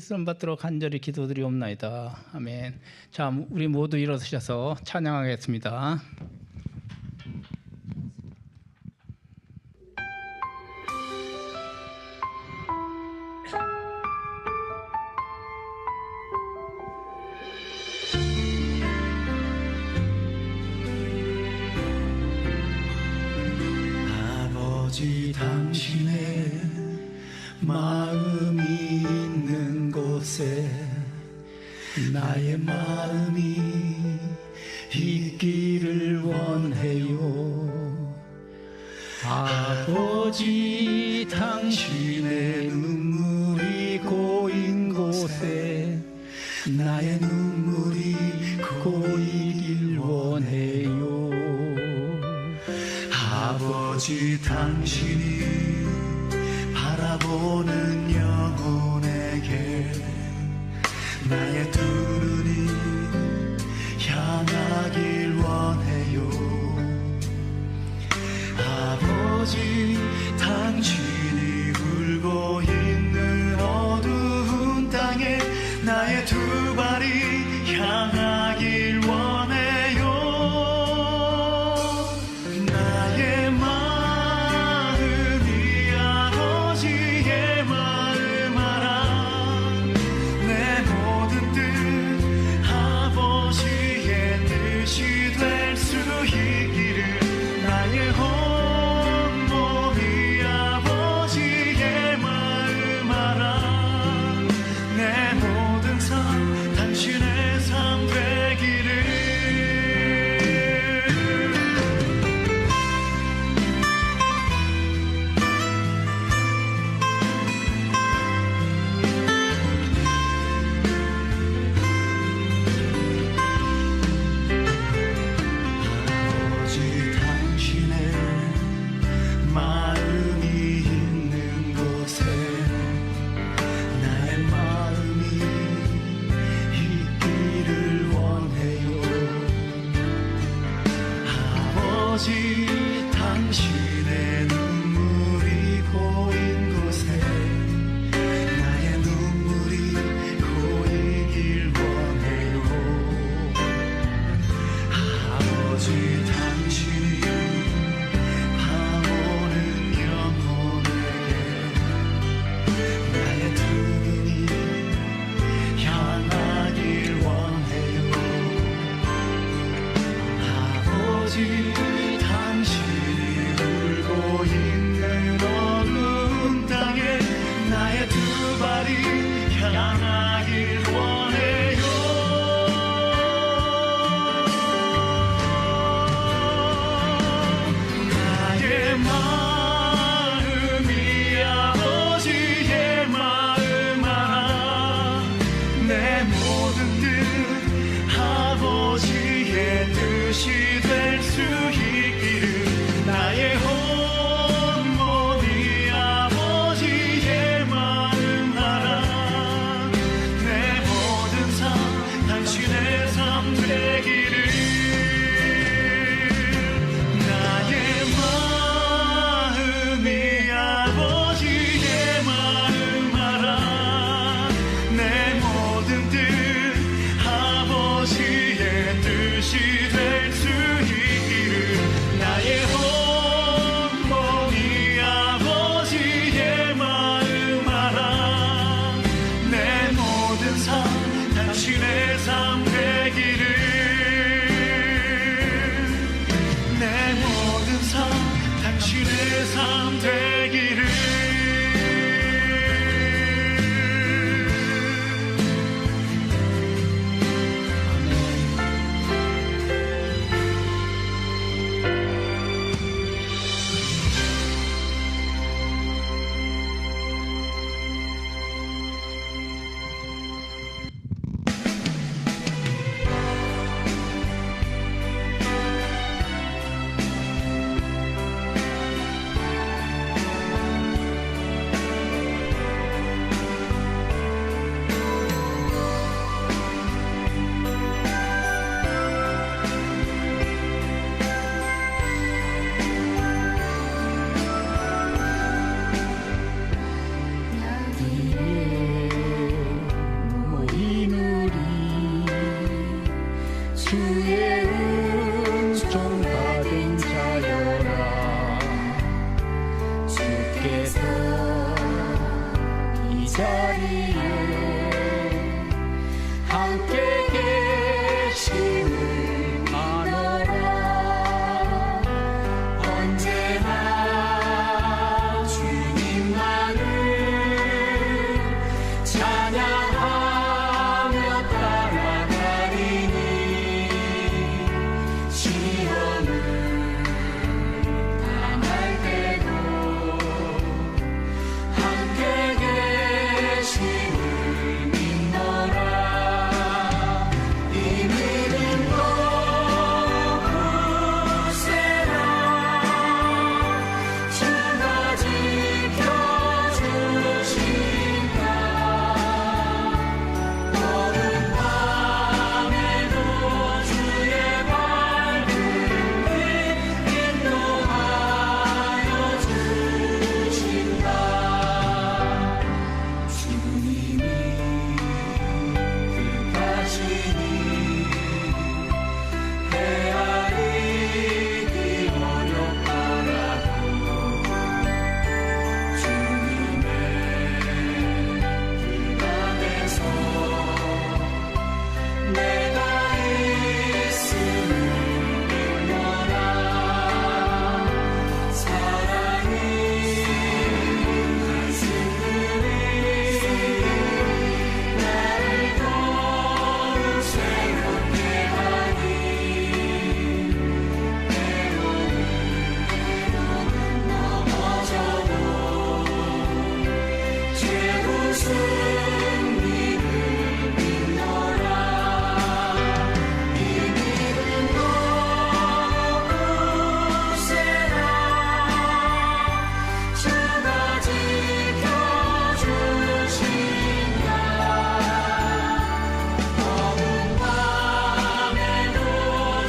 쓰임 받도록 간절히 기도드리옵나이다. 아멘. 자, 우리 모두 일어서셔서 찬양하겠습니다. 아버지, 당신의 마음이 있는 곳에 나의 마음이 있기를 원해요. 아버지, 당신의 눈물이 고인 곳에 나의 눈물이 고이길 원해요. 아버지, 당신이 바라보는 영혼에게 나의 두 눈이 향하길 원해요. 아버지, 당신이 울고 있는 어두운 땅에 나의 두 발이 향하길 원해요. 나의 마음이 아버지의 마음 알아. 내 모든 뜻 아버지의 뜻이 될 수 있기를. 나의 온몸이 아버지의 마음 알아. 내 모든 삶 당신의 삶 되기를. 아버지, 당신의 마음이 있는 곳에 나의 마음이 있기를 원해요. 아버지, 당신의 눈물이 고인 곳에 나의 눈물이 고이길 원해요. 아버지, 당신이 바라보는 영혼에게 나의 두 눈이 향하길 원해요. 아버지, 당신이 울고 있는 어두운 땅에 나의 두 발이 향하길 원해요. 나의 마음이 아버지의 마음 알아. 내 모든 뜻 아버지의 뜻이 될 수 있기를. 나의 온몸이 아버지의 마음 알아. 내 모든 삶 당신의 삶 되기를. 나의 마음이 아버지의 마음 알아. 내 모든 뜻 아버지의 뜻이 될 수 있기를. 나의 온몸이 아버지의 마음 알아. 내 모든 삶 당신의 삶 되기를. 내 모든 삶 당신의 삶 되기를. 함께 계심을 아노라. 언제나 주님만을 찬양하며 따라가리니 시험을 당할 때도 함께 계심을 믿노라. 이 믿음도 굳세라. 주가 지켜주신다. 어두운 밤에도 주의 밝은 빛 인도하여 주신다. 주님이 뜻하시니 헤아리기 어렵더라도 주님의 길 안에서 내가 있음을 믿노라. 사랑이 가슴들이 나를 더욱 새롭게 하니 때로는 넘어져도 최후 승리를 믿노라. 이 믿음도 굳세라. 주가 지켜주신다. 어두운 밤에도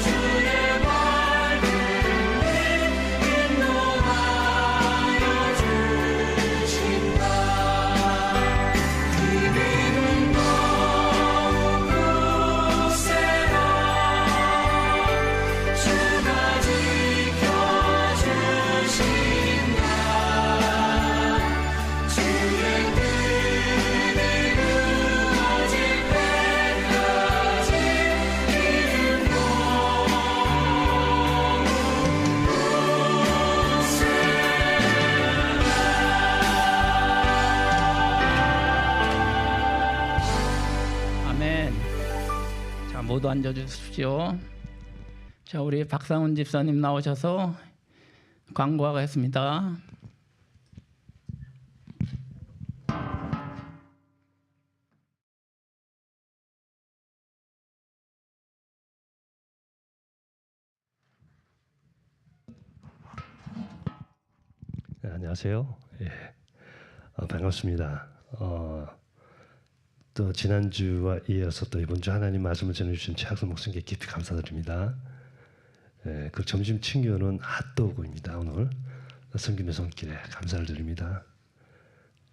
주의 밝은 빛 인도하여 주신다. 이 믿음도 굳세라. 주가 지켜주신다. 주의 뜻이 이루어질 때까지 믿음도 아멘. 자, 모두 앉아 주십시오. 자, 우리 박상훈 집사님 나오셔서 광고하겠습니다. 네, 안녕하세요. 예, 반갑습니다. 또 지난주와 이어서 또 이번 주 하나님 말씀을 전해주신 최학선 목사님께 깊이 감사드립니다. 예, 그 점심 친교는 핫도그입니다. 오늘 성김의 손길에 감사를 드립니다.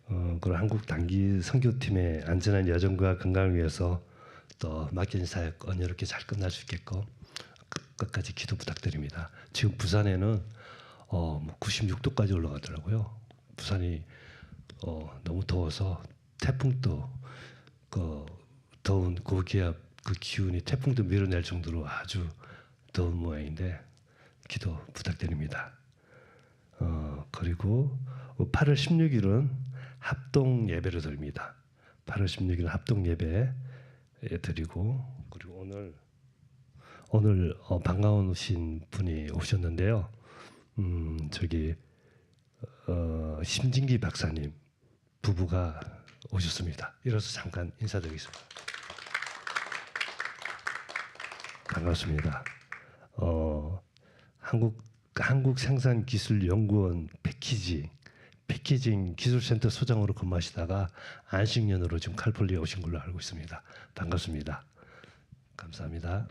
그리고 한국 단기 선교팀의 안전한 여정과 건강을 위해서 또 맡겨진 사역 언제롭게 잘 끝날 수 있겠고 끝까지 기도 부탁드립니다. 지금 부산에는 96도까지 올라가더라고요. 부산이 너무 더워서 태풍도 그 더운 고기압 그 기운이 태풍도 밀어낼 정도로 아주 더운 모양인데 기도 부탁드립니다. 그리고 8월 16일은 합동 예배를 드립니다. 8월 16일은 합동 예배 드리고 그리고 오늘 반가우신 분이 오셨는데요. 저기 심진기 박사님 부부가 오셨습니다. 이로써 잠깐 인사드리겠습니다. 반갑습니다. 한국생산기술연구원 패키징 기술센터 소장으로 근무하시다가 안식년으로 지금 칼폴리에 오신 걸로 알고 있습니다. 반갑습니다. 감사합니다.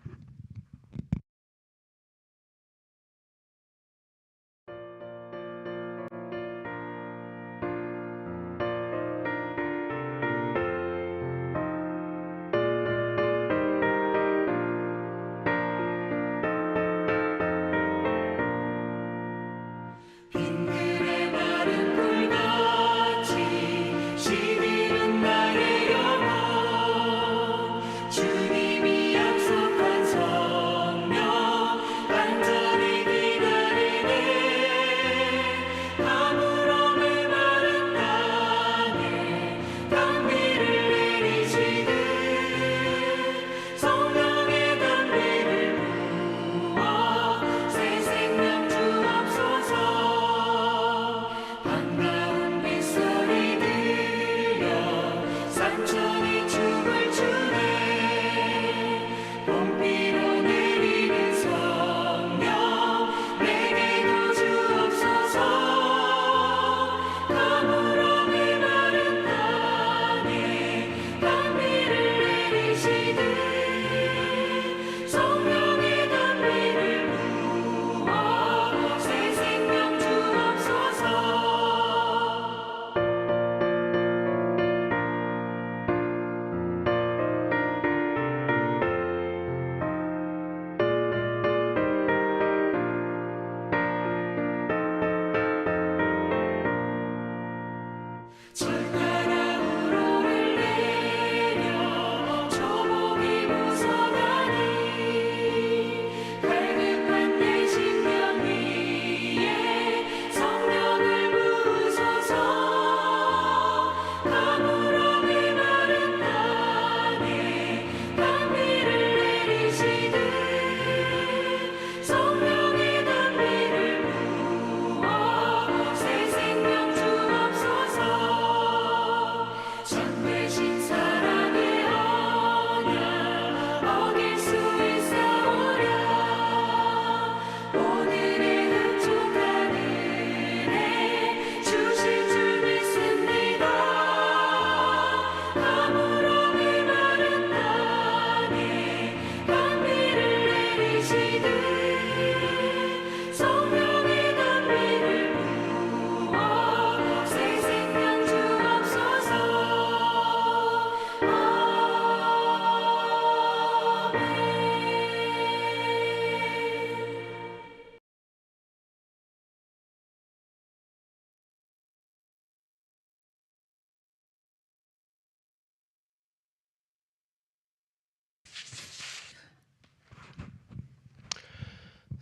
시비는 나의 영혼 주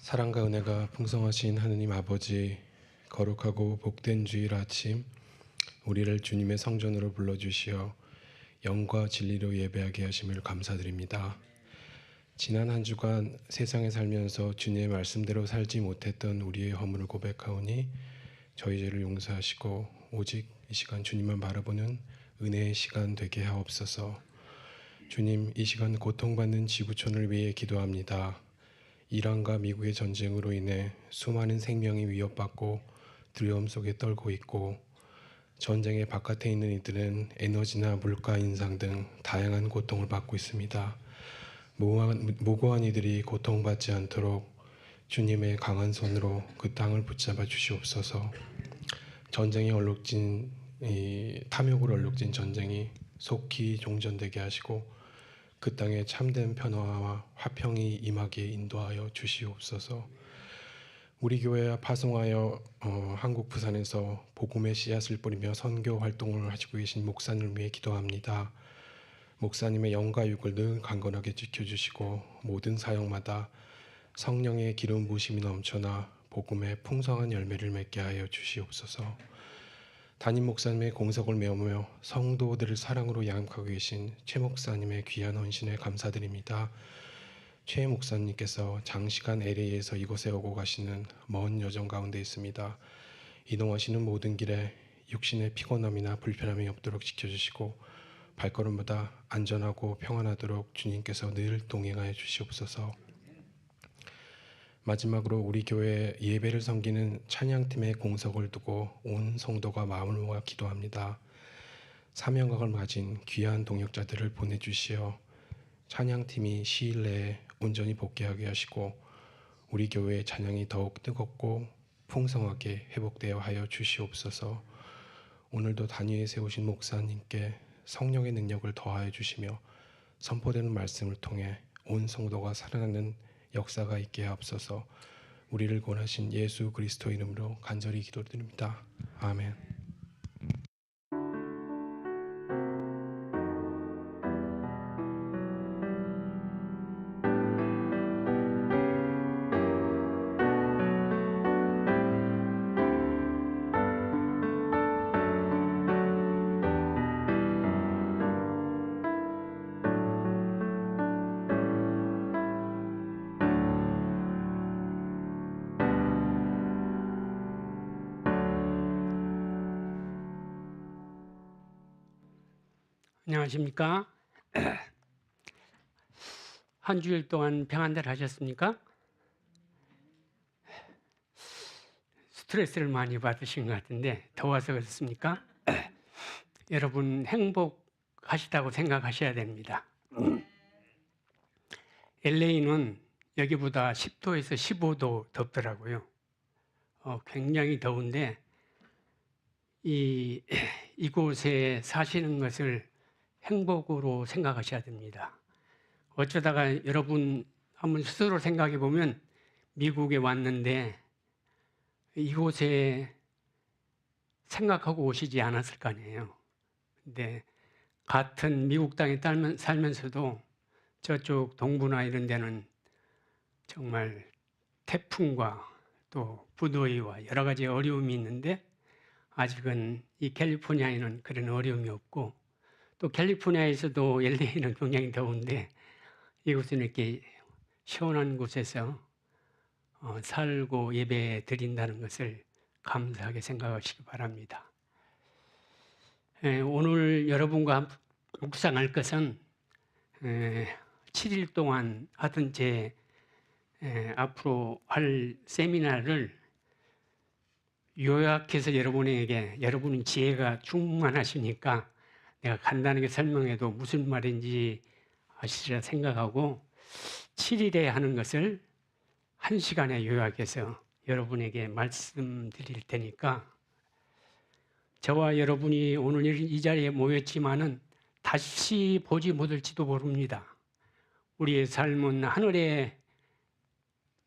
사랑과 은혜가 풍성하신 하느님 아버지, 거룩하고 복된 주일 아침 우리를 주님의 성전으로 불러주시어 영과 진리로 예배하게 하심을 감사드립니다. 지난 한 주간 세상에 살면서 주님의 말씀대로 살지 못했던 우리의 허물을 고백하오니 저희 죄를 용서하시고 오직 이 시간 주님만 바라보는 은혜의 시간 되게 하옵소서. 주님, 이 시간 고통받는 지구촌을 위해 기도합니다. 이란과 미국의 전쟁으로 인해 수많은 생명이 위협받고 두려움 속에 떨고 있고, 전쟁의 바깥에 있는 이들은 에너지나 물가 인상 등 다양한 고통을 받고 있습니다. 무고한 이들이 고통받지 않도록 주님의 강한 손으로 그 땅을 붙잡아 주시옵소서. 전쟁에 얼룩진 탐욕으로 얼룩진 전쟁이 속히 종전되게 하시고 그 땅에 참된 평화와 화평이 임하게 인도하여 주시옵소서. 우리 교회에 파송하여 한국 부산에서 복음의 씨앗을 뿌리며 선교 활동을 하시고 계신 목사님을 위해 기도합니다. 목사님의 영과 육을 늘 강건하게 지켜주시고 모든 사역마다 성령의 기름 부으심이 넘쳐나 복음의 풍성한 열매를 맺게 하여 주시옵소서. 담임 목사님의 공석을 메우며 성도들을 사랑으로 양육하고 계신 최 목사님의 귀한 헌신에 감사드립니다. 최 목사님께서 장시간 LA에서 이곳에 오고 가시는 먼 여정 가운데 있습니다. 이동하시는 모든 길에 육신의 피곤함이나 불편함이 없도록 지켜주시고 발걸음보다 안전하고 평안하도록 주님께서 늘 동행하여 주시옵소서. 마지막으로 우리 교회 예배를 섬기는 찬양팀의 공석을 두고 온 성도가 마음을 모아 기도합니다. 사명각을 가진 귀한 동역자들을 보내주시어 찬양팀이 시일 내에 온전히 복귀하게 하시고 우리 교회의 찬양이 더욱 뜨겁고 풍성하게 회복되어 하여 주시옵소서. 오늘도 단위에 세우신 목사님께 성령의 능력을 더하여 주시며 선포되는 말씀을 통해 온 성도가 살아나는 역사가 있게 하옵소서. 우리를 권하신 예수 그리스도 이름으로 간절히 기도드립니다. 아멘. 안녕하십니까? 한 주일 동안 평안들 하셨습니까? 스트레스를 많이 받으신 것 같은데 더워서 그렇습니까? 여러분 행복하시다고 생각하셔야 됩니다. LA는 여기보다 10도에서 15도 덥더라고요. 굉장히 더운데 이곳에 사시는 것을 행복으로 생각하셔야 됩니다. 어쩌다가 여러분 한번 스스로 생각해 보면 미국에 왔는데 이곳에 생각하고 오시지 않았을 거 아니에요. 근데 같은 미국 땅에 살면서도 저쪽 동부나 이런 데는 정말 태풍과 또 부더위와 여러 가지 어려움이 있는데 아직은 이 캘리포니아에는 그런 어려움이 없고 또 캘리포니아에서도 LA는 굉장히 더운데 이곳은 이렇게 시원한 곳에서 살고 예배 드린다는 것을 감사하게 생각하시기 바랍니다. 오늘 여러분과 묵상할 것은 7일 동안 하던 제 앞으로 할 세미나를 요약해서 여러분은 지혜가 충만하시니까 내가 간단하게 설명해도 무슨 말인지 아시리라 생각하고 7일에 하는 것을 1시간에 요약해서 여러분에게 말씀드릴 테니까 저와 여러분이 오늘 이 자리에 모였지만은 다시 보지 못할지도 모릅니다. 우리의 삶은 하늘에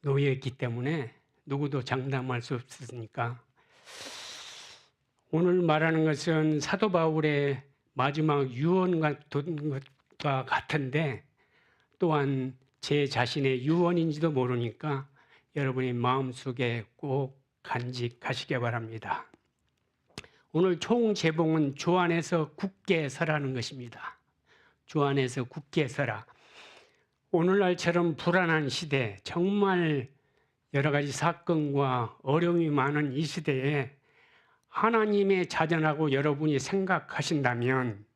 놓여있기 때문에 누구도 장담할 수 없으니까 오늘 말하는 것은 사도 바울의 마지막 유언과 같은데 또한 제 자신의 유언인지도 모르니까 여러분의 마음속에 꼭 간직하시기 바랍니다. 오늘 총 제목은 주 안에서 굳게 서라는 것입니다. 주 안에서 굳게 서라. 오늘날처럼 불안한 시대, 정말 여러 가지 사건과 어려움이 많은 이 시대에 하나님의 자녀라고 여러분이 생각하신다면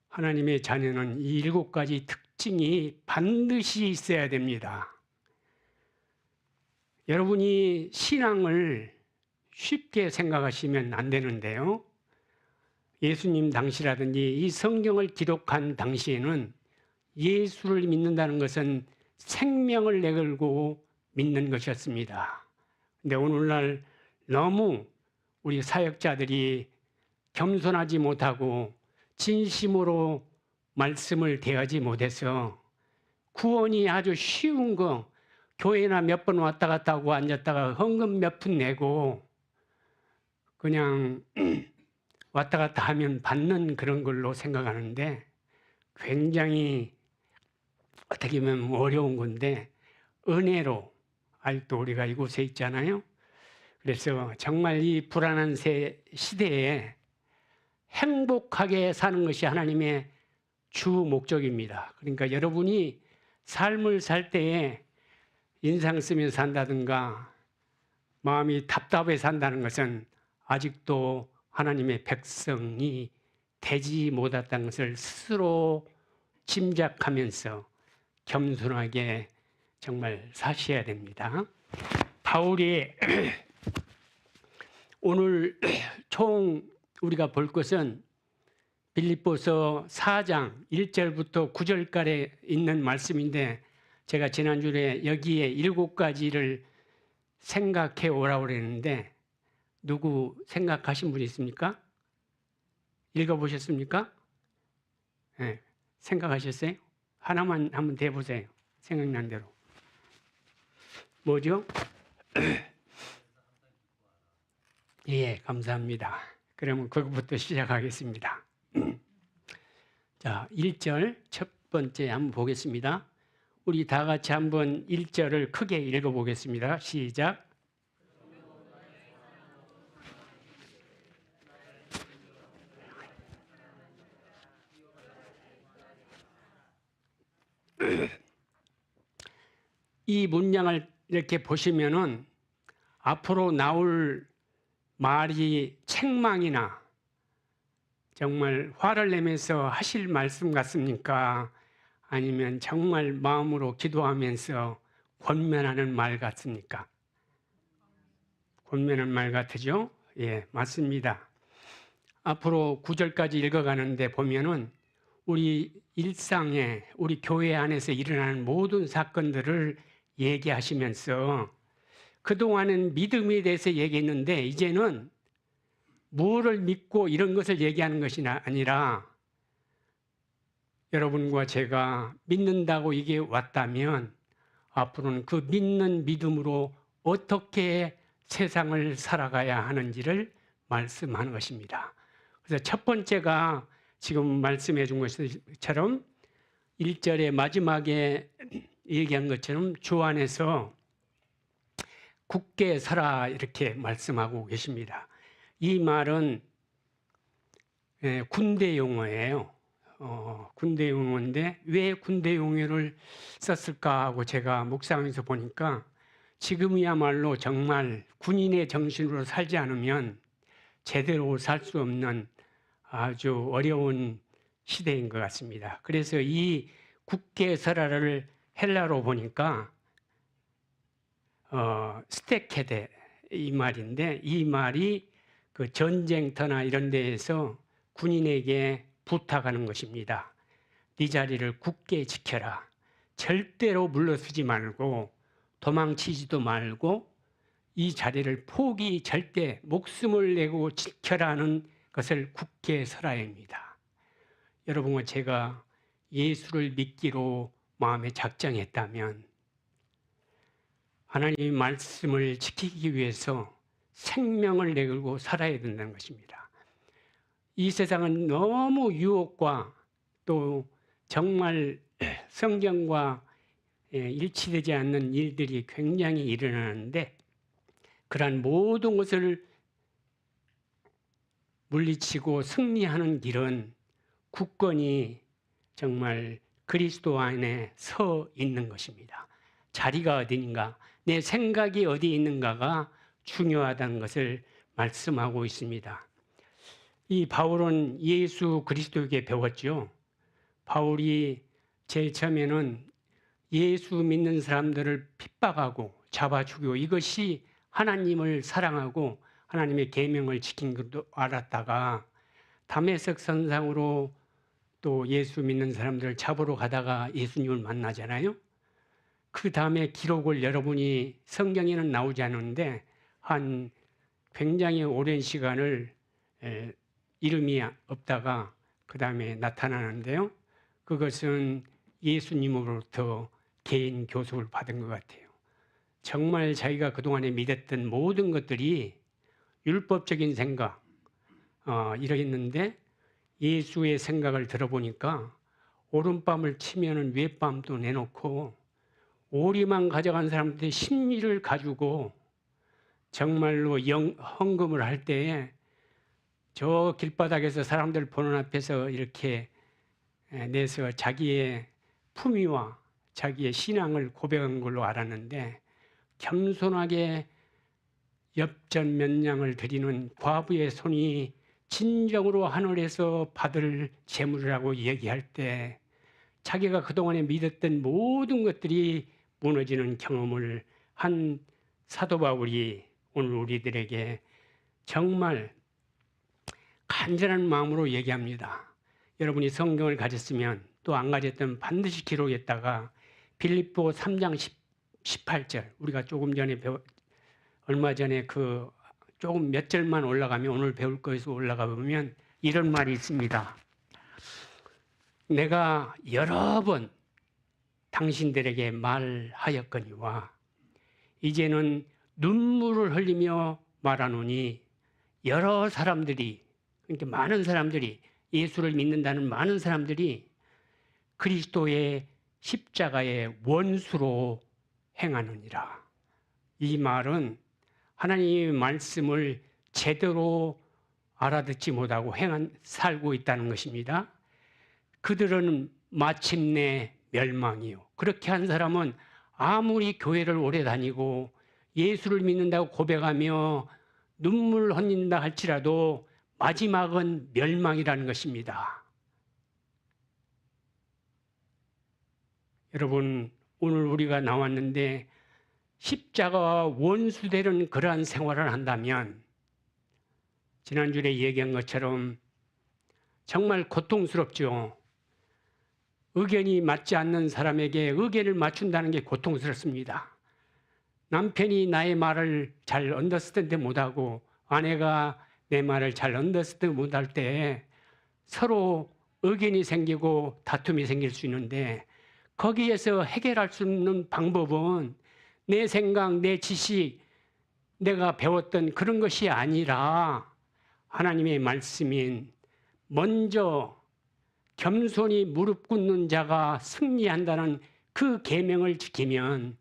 하나님의 자녀는 이 7가지 특징이 반드시 있어야 됩니다. 여러분이 신앙을 쉽게 생각하시면 안 되는데요. 예수님 당시라든지 이 성경을 기록한 당시에는 예수를 믿는다는 것은 생명을 내걸고 믿는 것이었습니다. 근데 오늘날 너무 우리 사역자들이 겸손하지 못하고 진심으로 말씀을 대하지 못해서 구원이 아주 쉬운 거, 교회나 몇 번 왔다 갔다 하고 앉았다가 헌금 몇 푼 내고 그냥 왔다 갔다 하면 받는 그런 걸로 생각하는데 굉장히 어떻게 보면 어려운 건데 은혜로 아직도 우리가 이곳에 있잖아요. 그래서 정말 이 불안한 시대에 행복하게 사는 것이 하나님의 주 목적입니다. 그러니까 여러분이 삶을 살 때에 인상 쓰면서 산다든가 마음이 답답해 산다는 것은 아직도 하나님의 백성이 되지 못했다는 것을 스스로 짐작하면서 겸손하게 정말 사셔야 됩니다. 바울이 오늘 총 우리가 볼 것은 빌립보서 4장 1절부터 9절까지 있는 말씀인데 제가 지난주에 여기에 7가지를 생각해 오라고 그랬는데 누구 생각하신 분 있습니까? 읽어보셨습니까? 네, 생각하셨어요? 하나만 한번 대보세요. 생각난 대로. 뭐죠? 예, 감사합니다. 그러면 그것부터 시작하겠습니다. 자, 1절 첫 번째 한번 보겠습니다. 우리 다 같이 한번 1절을 크게 읽어보겠습니다. 시작. 이 문장을 이렇게 보시면은 앞으로 나올 말이 책망이나 정말 화를 내면서 하실 말씀 같습니까? 아니면 정말 마음으로 기도하면서 권면하는 말 같습니까? 권면하는 말 같으죠? 예, 맞습니다. 앞으로 9절까지 읽어가는데 보면은 우리 일상에 우리 교회 안에서 일어나는 모든 사건들을 얘기하시면서 그동안은 믿음에 대해서 얘기했는데 이제는 무엇을 믿고 이런 것을 얘기하는 것이 아니라 여러분과 제가 믿는다고 이게 왔다면 앞으로는 그 믿는 믿음으로 어떻게 세상을 살아가야 하는지를 말씀하는 것입니다. 그래서 첫 번째가 지금 말씀해 준 것처럼 1절의 마지막에 얘기한 것처럼 주 안에서 굳게 서라 이렇게 말씀하고 계십니다. 이 말은 군대 용어예요. 군대 용어인데 왜 군대 용어를 썼을까 하고 제가 묵상해서 보니까 지금이야말로 정말 군인의 정신으로 살지 않으면 제대로 살 수 없는 아주 어려운 시대인 것 같습니다. 그래서 이 굳게 서라를 헬라로 보니까 스테케데 이 말인데 이 말이 그 전쟁터나 이런 데에서 군인에게 부탁하는 것입니다. 네 자리를 굳게 지켜라. 절대로 물러서지 말고 도망치지도 말고 이 자리를 포기 절대 목숨을 내고 지켜라는 것을 굳게 서라입니다. 여러분과 제가 예수를 믿기로 마음에 작정했다면 하나님의 말씀을 지키기 위해서 생명을 내걸고 살아야 된다는 것입니다. 이 세상은 너무 유혹과 또 정말 성경과 일치되지 않는 일들이 굉장히 일어나는데 그러한 모든 것을 물리치고 승리하는 길은 굳건히 정말 그리스도 안에 서 있는 것입니다. 자리가 어디인가, 내 생각이 어디 있는가가 중요하다는 것을 말씀하고 있습니다. 이 바울은 예수 그리스도에게 배웠죠. 바울이 제일 처음에는 예수 믿는 사람들을 핍박하고 잡아 죽이고 이것이 하나님을 사랑하고 하나님의 계명을 지킨 것도 알았다가 다메섹 선상으로 또 예수 믿는 사람들을 잡으러 가다가 예수님을 만나잖아요. 그 다음에 기록을 여러분이 성경에는 나오지 않는데 한 굉장히 오랜 시간을 이름이 없다가 그 다음에 나타나는데요. 그것은 예수님으로부터 개인 교습을 받은 것 같아요. 정말 자기가 그동안에 믿었던 모든 것들이 율법적인 생각 이러했는데 예수의 생각을 들어보니까 오른밤을 치면은 윗밤도 내놓고 오리만 가져간 사람들의 심리를 가지고 정말로 헌금을 할 때에 저 길바닥에서 사람들 보는 앞에서 이렇게 내서 자기의 품위와 자기의 신앙을 고백한 걸로 알았는데 겸손하게 엽전면양을 드리는 과부의 손이 진정으로 하늘에서 받을 재물이라고 얘기할 때 자기가 그동안에 믿었던 모든 것들이 무너지는 경험을 한 사도 바울이 오늘 우리들에게 정말 간절한 마음으로 얘기합니다. 여러분이 성경을 가졌으면 또 안 가졌던 반드시 기록했다가 빌립보 3장 18절 우리가 조금 전에 얼마 전에 그 조금 몇 절만 올라가면 오늘 배울 거에서 올라가 보면 이런 말이 있습니다. 내가 여러 번 당신들에게 말하였거니와 이제는 눈물을 흘리며 말하노니 여러 사람들이 그러니까 많은 사람들이 예수를 믿는다는 많은 사람들이 그리스도의 십자가의 원수로 행하느니라. 이 말은 하나님의 말씀을 제대로 알아듣지 못하고 살고 있다는 것입니다. 그들은 마침내 멸망이요. 그렇게 한 사람은 아무리 교회를 오래 다니고 예수를 믿는다고 고백하며 눈물 흘린다 할지라도 마지막은 멸망이라는 것입니다. 여러분, 오늘 우리가 나왔는데 십자가와 원수되는 그러한 생활을 한다면 지난주에 얘기한 것처럼 정말 고통스럽죠. 의견이 맞지 않는 사람에게 의견을 맞춘다는 게 고통스럽습니다. 남편이 나의 말을 잘 언더스탠드 못하고 아내가 내 말을 잘 언더스탠드 못할 때 서로 의견이 생기고 다툼이 생길 수 있는데 거기에서 해결할 수 있는 방법은 내 생각, 내 지식, 내가 배웠던 그런 것이 아니라 하나님의 말씀인 먼저 겸손히 무릎 꿇는 자가 승리한다는 그 계명을 지키면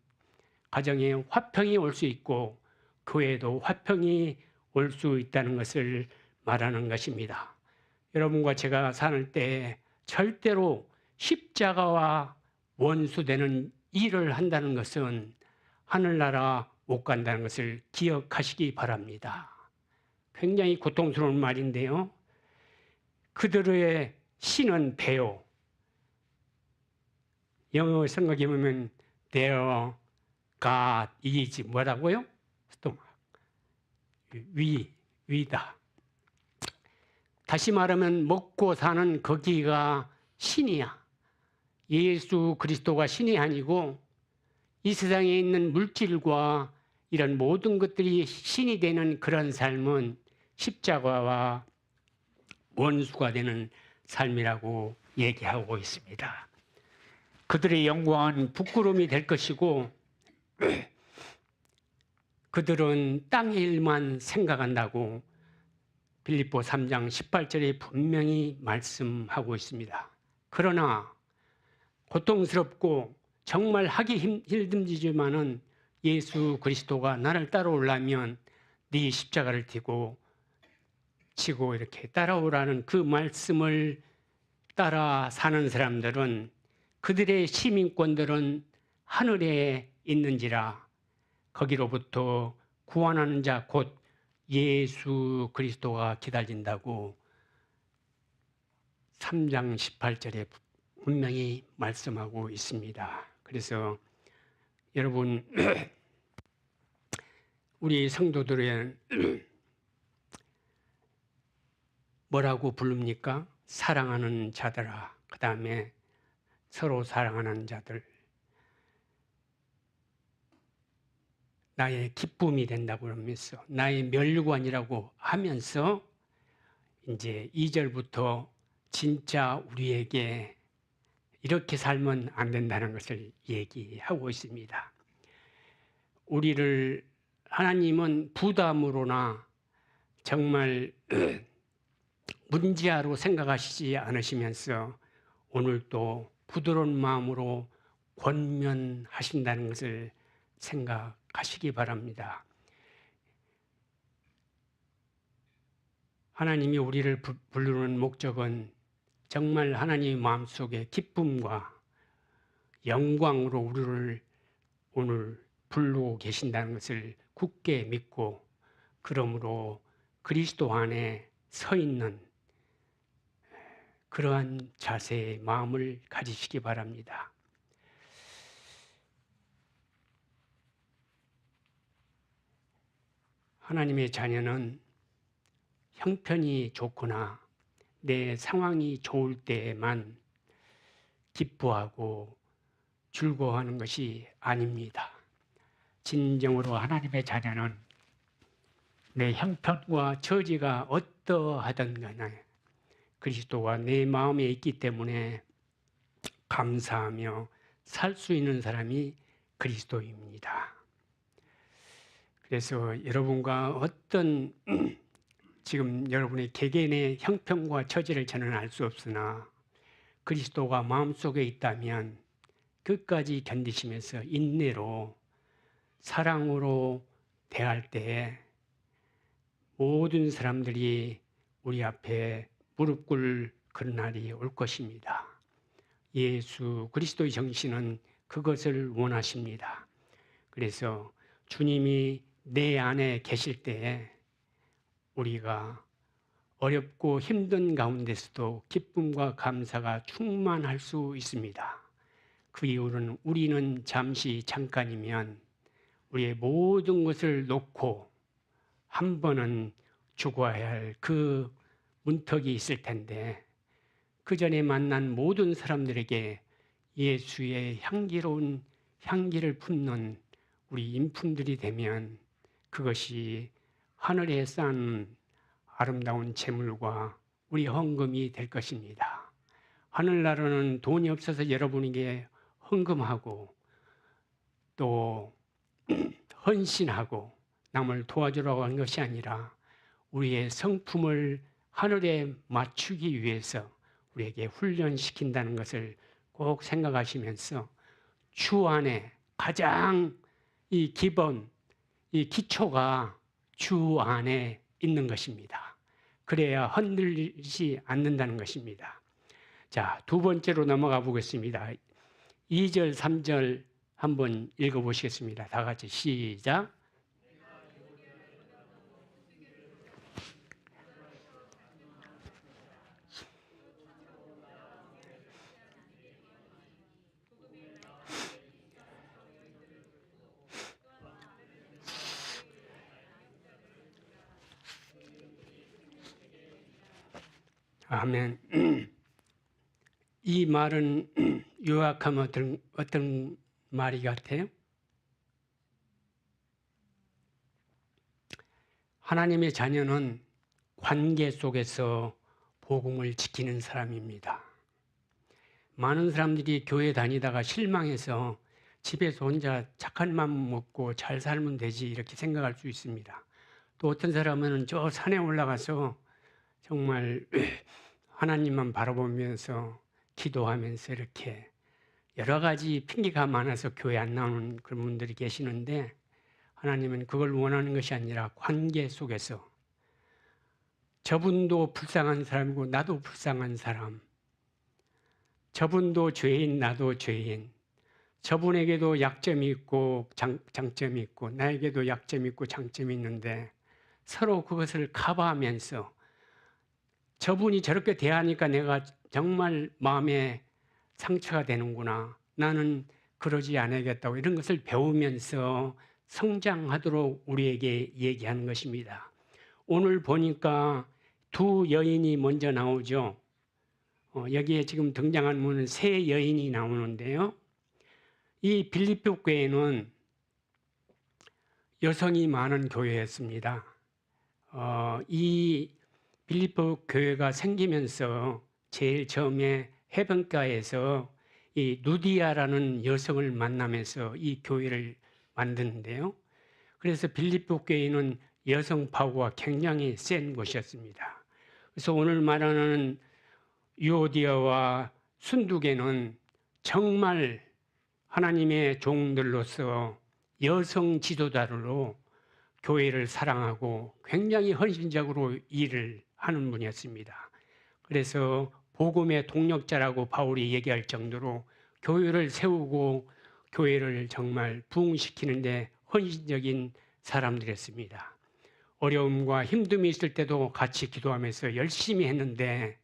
가정에 화평이 올 수 있고 교회에도 화평이 올 수 있다는 것을 말하는 것입니다. 여러분과 제가 사는 때 절대로 십자가와 원수되는 일을 한다는 것은 하늘나라 못 간다는 것을 기억하시기 바랍니다. 굉장히 고통스러운 말인데요. 그들의 신은 배요. 영어 성경에 보면 their God is 뭐라고요? 위다. 다시 말하면 먹고 사는 거기가 신이야. 예수 그리스도가 신이 아니고 이 세상에 있는 물질과 이런 모든 것들이 신이 되는 그런 삶은 십자가와 원수가 되는 삶이라고 얘기하고 있습니다. 그들의 영광은 부끄러움이 될 것이고 그들은 땅의 일만 생각한다고 빌립보 3장 18절에 분명히 말씀하고 있습니다. 그러나 고통스럽고 정말 하기 힘들지만은 예수 그리스도가 나를 따라오려면 네 십자가를 지고 이렇게 따라오라는 그 말씀을 따라 사는 사람들은 그들의 시민권들은 하늘에 있는지라 거기로부터 구원하는 자 곧 예수 그리스도가 기다린다고 3장 18절에 분명히 말씀하고 있습니다. 그래서 여러분 우리 성도들은 뭐라고 부릅니까? 사랑하는 자들아. 그 다음에 서로 사랑하는 자들. 나의 기쁨이 된다고 그러면서 나의 멸관이라고 하면서 이제 2절부터 진짜 우리에게 이렇게 살면 안 된다는 것을 얘기하고 있습니다. 우리를 하나님은 부담으로나 정말 문제아로 생각하시지 않으시면서 오늘도 부드러운 마음으로 권면하신다는 것을 생각하시기 바랍니다. 하나님이 우리를 부르는 목적은 정말 하나님의 마음속에 기쁨과 영광으로 우리를 오늘 부르고 계신다는 것을 굳게 믿고 그러므로 그리스도 안에 서 있는 그러한 자세의 마음을 가지시기 바랍니다. 하나님의 자녀는 형편이 좋거나 내 상황이 좋을 때에만 기뻐하고 즐거워하는 것이 아닙니다. 진정으로 하나님의 자녀는 내 형편과 처지가 어떠하든 간에 그리스도가 내 마음에 있기 때문에 감사하며 살 수 있는 사람이 그리스도입니다. 그래서 여러분과 어떤 지금 여러분의 개개인의 형편과 처지를 저는 알 수 없으나 그리스도가 마음속에 있다면 끝까지 견디시면서 인내로 사랑으로 대할 때에 모든 사람들이 우리 앞에 무릎 꿇을 그런 날이 올 것입니다. 예수 그리스도의 정신은 그것을 원하십니다. 그래서 주님이 내 안에 계실 때에 우리가 어렵고 힘든 가운데서도 기쁨과 감사가 충만할 수 있습니다. 그 이유는 우리는 잠깐이면 우리의 모든 것을 놓고 한 번은 죽어야 할 그 문턱이 있을 텐데 그 전에 만난 모든 사람들에게 예수의 향기로운 향기를 품는 우리 인품들이 되면 그것이 하늘에 쌓은 아름다운 재물과 우리 헌금이 될 것입니다. 하늘나라는 돈이 없어서 여러분에게 헌금하고 또 헌신하고 남을 도와주려고 하는 것이 아니라 우리의 성품을 하늘에 맞추기 위해서 우리에게 훈련시킨다는 것을 꼭 생각하시면서 주 안에 가장 이 기본, 이 기초가 주 안에 있는 것입니다. 그래야 흔들리지 않는다는 것입니다. 자, 두 번째로 넘어가 보겠습니다. 2절, 3절 한번 읽어보시겠습니다. 다 같이 시작. 아멘. 이 말은 요약하면 어떤 말이 같아요? 하나님의 자녀는 관계 속에서 복음을 지키는 사람입니다. 많은 사람들이 교회 다니다가 실망해서 집에서 혼자 착한 마음 먹고 잘 살면 되지 이렇게 생각할 수 있습니다. 또 어떤 사람은 저 산에 올라가서 정말 하나님만 바라보면서 기도하면서 이렇게 여러 가지 핑계가 많아서 교회 안 나오는 그런 분들이 계시는데 하나님은 그걸 원하는 것이 아니라 관계 속에서 저분도 불쌍한 사람이고 나도 불쌍한 사람, 저분도 죄인 나도 죄인, 저분에게도 약점이 있고 장점이 있고 나에게도 약점이 있고 장점이 있는데 서로 그것을 커버하면서 저분이 저렇게 대하니까 내가 정말 마음에 상처가 되는구나. 나는 그러지 않아야겠다고 이런 것을 배우면서 성장하도록 우리에게 얘기하는 것입니다. 오늘 보니까 두 여인이 먼저 나오죠. 여기에 지금 등장하는 분은 세 여인이 나오는데요. 이 빌립보 교회는 여성이 많은 교회였습니다. 이 빌립보 교회가 생기면서 제일 처음에 해변가에서 이 누디아라는 여성을 만나면서 이 교회를 만드는데요. 그래서 빌립보 교회는 여성 파워가 굉장히 센 곳이었습니다. 그래서 오늘 말하는 유오디아와 순두계는 정말 하나님의 종들로서 여성 지도자로 교회를 사랑하고 굉장히 헌신적으로 일을 하는 분이었습니다. 그래서 복음의 동력자라고 바울이 얘기할 정도로 교회를 세우고 교회를 정말 부흥시키는데 헌신적인 사람들이었습니다. 어려움과 힘듦이 있을 때도 같이 기도하면서 열심히 했는데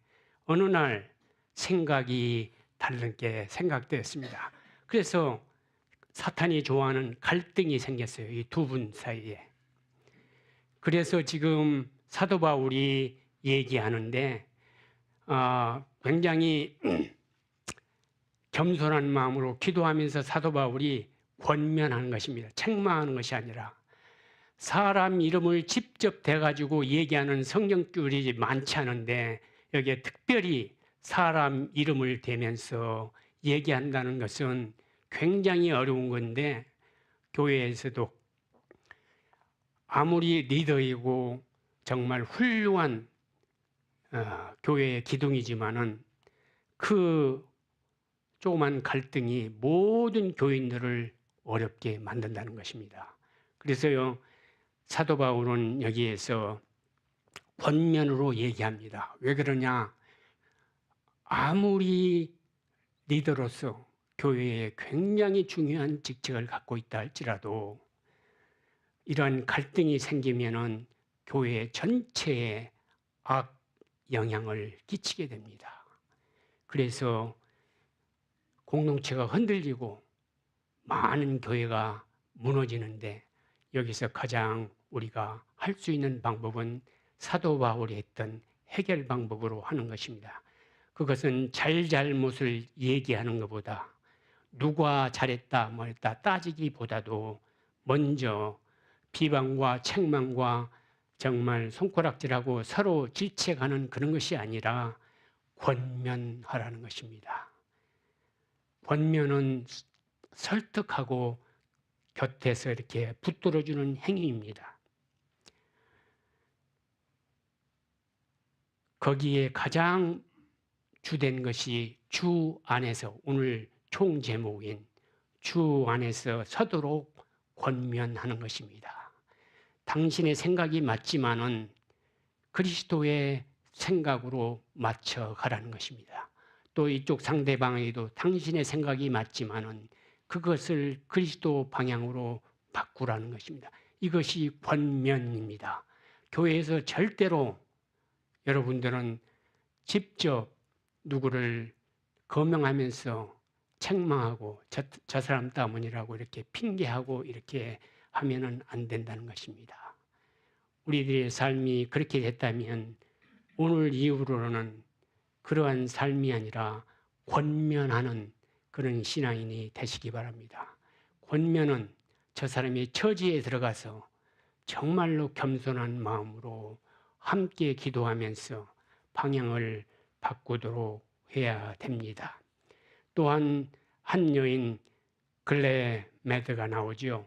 어느 날 생각이 다르게 생각되었습니다. 그래서 사탄이 좋아하는 갈등이 생겼어요. 이 두 분 사이에. 그래서 지금 사도 바울이 얘기하는데 굉장히 겸손한 마음으로 기도하면서 사도 바울이 권면하는 것입니다. 책망하는 것이 아니라 사람 이름을 직접 대가지고 얘기하는 성경줄이 많지 않은데 여기에 특별히 사람 이름을 대면서 얘기한다는 것은 굉장히 어려운 건데 교회에서도 아무리 리더이고 정말 훌륭한 교회의 기둥이지만은 그 조그만 갈등이 모든 교인들을 어렵게 만든다는 것입니다. 그래서요 사도 바울은 여기에서 권면으로 얘기합니다. 왜 그러냐? 아무리 리더로서 교회에 굉장히 중요한 직책을 갖고 있다 할지라도 이러한 갈등이 생기면은 교회 전체에 악 영향을 끼치게 됩니다. 그래서 공동체가 흔들리고 많은 교회가 무너지는데 여기서 가장 우리가 할 수 있는 방법은 사도 바울이 했던 해결 방법으로 하는 것입니다. 그것은 잘잘못을 얘기하는 것보다 누가 잘했다 뭐했다 따지기보다도 먼저 비방과 책망과 정말 손가락질하고 서로 질책하는 그런 것이 아니라 권면하라는 것입니다. 권면은 설득하고 곁에서 이렇게 붙들어주는 행위입니다. 거기에 가장 주된 것이 주 안에서 오늘 총 제목인 주 안에서 서도록 권면하는 것입니다. 당신의 생각이 맞지만은 그리스도의 생각으로 맞춰가라는 것입니다. 또 이쪽 상대방에게도 당신의 생각이 맞지만은 그것을 그리스도 방향으로 바꾸라는 것입니다. 이것이 권면입니다. 교회에서 절대로 여러분들은 직접 누구를 거명하면서 책망하고 저 사람 때문이라고 이렇게 핑계하고 이렇게 하면은 안 된다는 것입니다. 우리들의 삶이 그렇게 됐다면 오늘 이후로는 그러한 삶이 아니라 권면하는 그런 신앙인이 되시기 바랍니다. 권면은 저 사람의 처지에 들어가서 정말로 겸손한 마음으로 함께 기도하면서 방향을 바꾸도록 해야 됩니다. 또한 한 여인 글레메드가 나오죠.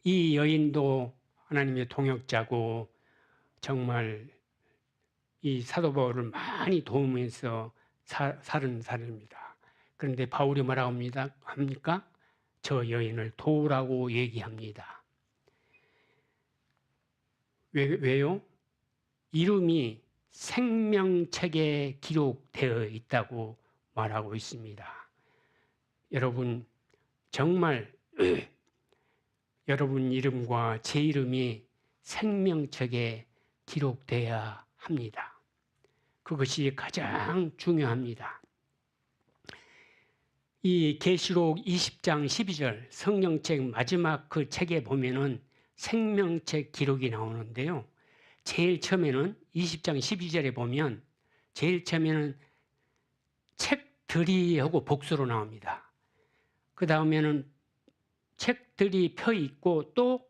이 여인도 하나님의 동역자고 정말 이 사도 바울을 많이 도우면서 사는 사람입니다. 그런데 바울이 뭐라고 합니까? 저 여인을 도우라고 얘기합니다. 왜요? 이름이 생명책에 기록되어 있다고 말하고 있습니다. 여러분, 정말 여러분 이름과 제 이름이 생명책에 기록돼야 합니다. 그것이 가장 중요합니다. 이 계시록 20장 12절 성령책 마지막 그 책에 보면은 생명책 기록이 나오는데요. 제일 처음에는 20장 12절에 보면 제일 처음에는 책들이 하고 복수로 나옵니다. 그 다음에는 책들이 펴 있고 또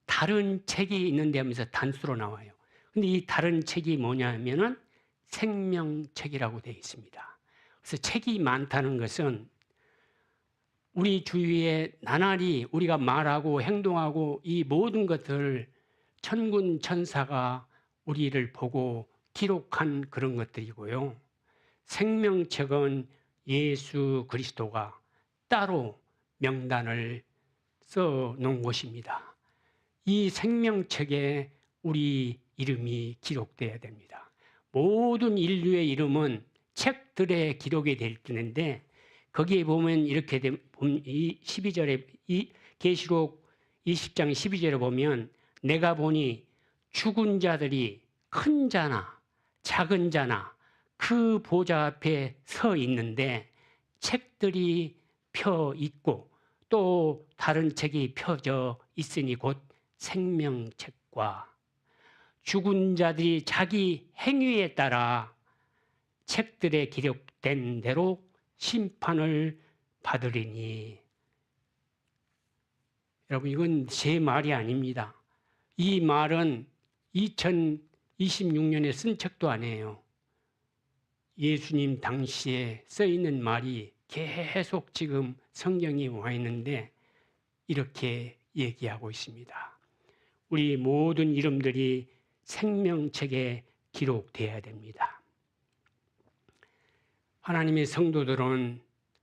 다른 책이 있는데 하면서 단수로 나와요. 근데 이 다른 책이 뭐냐 하면은 생명책이라고 되어 있습니다. 그래서 책이 많다는 것은 우리 주위에 나날이 우리가 말하고 행동하고 이 모든 것을 천군 천사가 우리를 보고 기록한 그런 것들이고요. 생명책은 예수 그리스도가 따로 명단을 써 놓은 것입니다. 이 생명책에 우리 이름이 기록돼야 됩니다. 모든 인류의 이름은 책들에 기록이 될 텐데 거기에 보면 이렇게 이 12절에 이 계시록 20장 12절에 보면 내가 보니 죽은 자들이 큰 자나 작은 자나 그 보좌 앞에 서 있는데 책들이 펴 있고 또 다른 책이 펴져 있으니 곧 생명책과 죽은 자들이 자기 행위에 따라 책들에 기록된 대로 심판을 받으리니. 여러분, 이건 제 말이 아닙니다. 이 말은 2026년에 쓴 책도 아니에요. 예수님 당시에 써 있는 말이 계속 지금 성경이 와 있는데 이렇게 얘기하고 있습니다. 우리 모든 이름들이 생명책에 기록돼야 됩니다. 하나님의 성도들은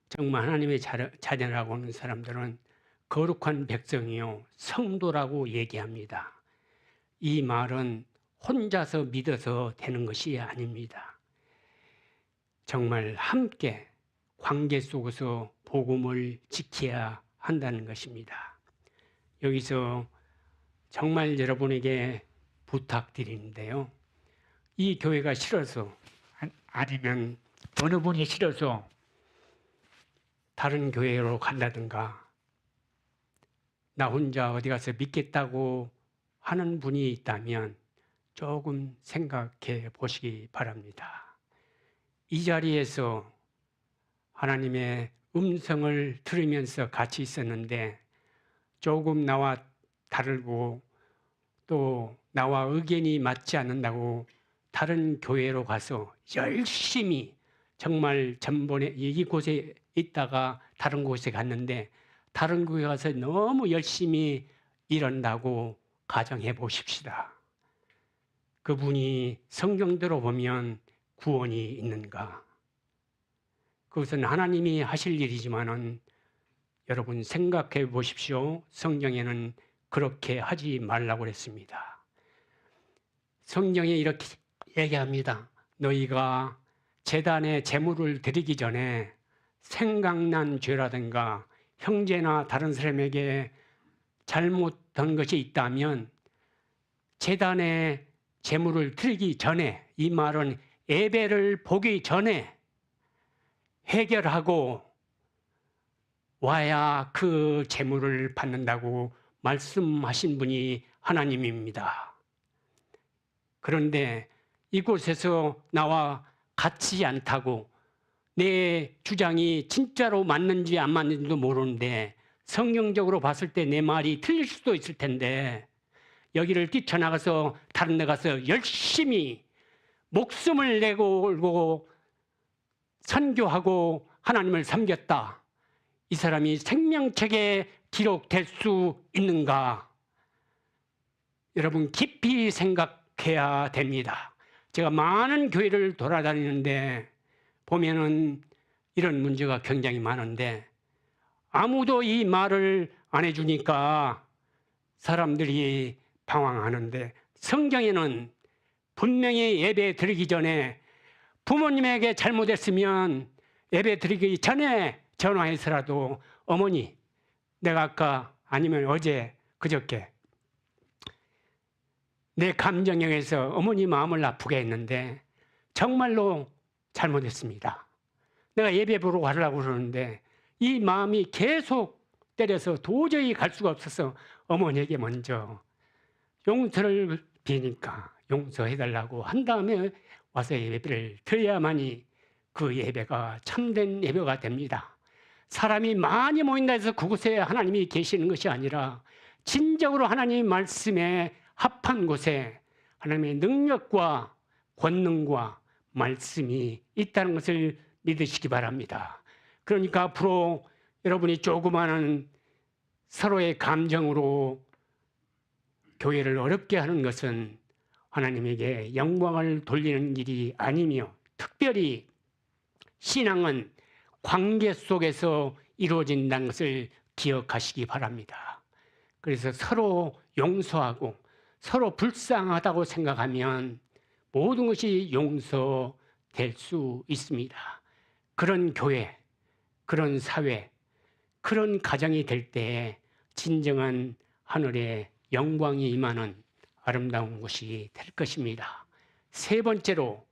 정말 하나님의 자녀라고 하는 사람들은 거룩한 백성이요 성도라고 얘기합니다. 이 말은 혼자서 믿어서 되는 것이 아닙니다. 정말 함께 관계 속에서 복음을 지켜야 한다는 것입니다. 여기서 정말 여러분에게 부탁드리는데요. 이 교회가 싫어서 아니면 어느 분이 싫어서 다른 교회로 간다든가 나 혼자 어디 가서 믿겠다고 하는 분이 있다면 조금 생각해 보시기 바랍니다. 이 자리에서 하나님의 음성을 들으면서 같이 있었는데 조금 나와 다르고 또 나와 의견이 맞지 않는다고 다른 교회로 가서 열심히 정말 전번에 이곳에 있다가 다른 곳에 갔는데 다른 교회 가서 너무 열심히 일한다고 가정해 보십시다. 그분이 성경대로 보면 구원이 있는가? 그것은 하나님이 하실 일이지만은 여러분 생각해 보십시오. 성경에는 그렇게 하지 말라고 했습니다. 성경에 이렇게 얘기합니다. 너희가 제단에 제물을 드리기 전에 생각난 죄라든가 형제나 다른 사람에게 잘못한 것이 있다면 제단에 제물을 드리기 전에, 이 말은 예배를 보기 전에 해결하고 와야 그 제물을 받는다고 말씀하신 분이 하나님입니다. 그런데 이곳에서 나와 같지 않다고 내 주장이 진짜로 맞는지 안 맞는지도 모르는데 성경적으로 봤을 때 내 말이 틀릴 수도 있을 텐데 여기를 뛰쳐나가서 다른 데 가서 열심히 목숨을 내고 선교하고 하나님을 섬겼다. 이 사람이 생명책에 기록될 수 있는가? 여러분 깊이 생각해야 됩니다. 제가 많은 교회를 돌아다니는데 보면은 이런 문제가 굉장히 많은데 아무도 이 말을 안 해주니까 사람들이 방황하는데 성경에는 분명히 예배 드리기 전에 부모님에게 잘못했으면 예배 드리기 전에 전화해서라도 어머니 내가 아까 아니면 어제 그저께 내 감정에 의해서 어머니 마음을 아프게 했는데 정말로 잘못했습니다. 내가 예배 보러 가려고 그러는데 이 마음이 계속 때려서 도저히 갈 수가 없어서 어머니에게 먼저 용서를 비니까 용서해달라고 한 다음에 와서 예배를 드려야만이 그 예배가 참된 예배가 됩니다. 사람이 많이 모인다 해서 그곳에 하나님이 계시는 것이 아니라 진정으로 하나님 말씀에 합한 곳에 하나님의 능력과 권능과 말씀이 있다는 것을 믿으시기 바랍니다. 그러니까 앞으로 여러분이 조그마한 서로의 감정으로 교회를 어렵게 하는 것은 하나님에게 영광을 돌리는 일이 아니며 특별히 신앙은 관계 속에서 이루어진다는 것을 기억하시기 바랍니다. 그래서 서로 용서하고 서로 불쌍하다고 생각하면 모든 것이 용서될 수 있습니다. 그런 교회, 그런 사회, 그런 가정이 될 때에 진정한 하늘의 영광이 임하는 아름다운 곳이 될 것입니다. 세 번째로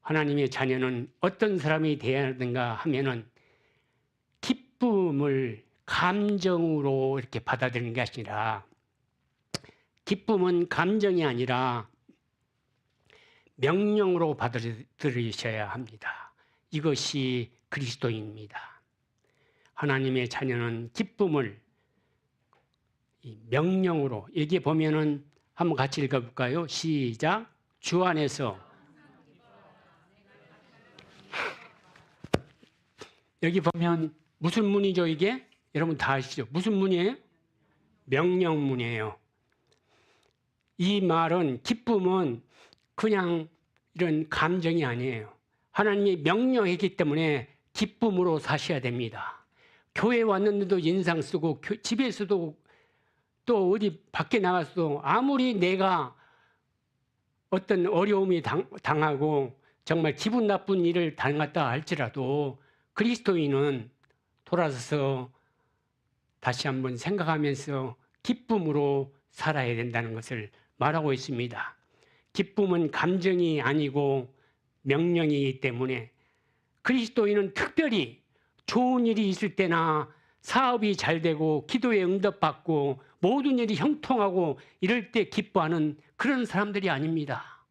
하나님의 자녀는 어떤 사람이 되어야 하는가 하면은 기쁨을 감정으로 이렇게 받아들이는 것이 아니라 기쁨은 감정이 아니라 명령으로 받아들이셔야 합니다. 이것이 그리스도인입니다. 하나님의 자녀는 기쁨을 명령으로 여기 보면은 한번 같이 읽어볼까요? 시작. 주 안에서 여기 보면 무슨 문이죠 이게? 여러분 다 아시죠? 무슨 문이에요? 명령문이에요. 이 말은 기쁨은 그냥 이런 감정이 아니에요. 하나님이 명령했기 때문에 기쁨으로 사셔야 됩니다. 교회 왔는데도 인상 쓰고 집에서도 또 어디 밖에 나가서도 아무리 내가 어떤 어려움이 당하고 정말 기분 나쁜 일을 당했다 할지라도 그리스도인은 돌아서서 다시 한번 생각하면서 기쁨으로 살아야 된다는 것을 말하고 있습니다. 기쁨은 감정이 아니고 명령이기 때문에 그리스도인은 특별히 좋은 일이 있을 때나 사업이 잘 되고 기도에 응답받고 모든 일이 형통하고 이럴 때 기뻐하는 그런 사람들이 아닙니다.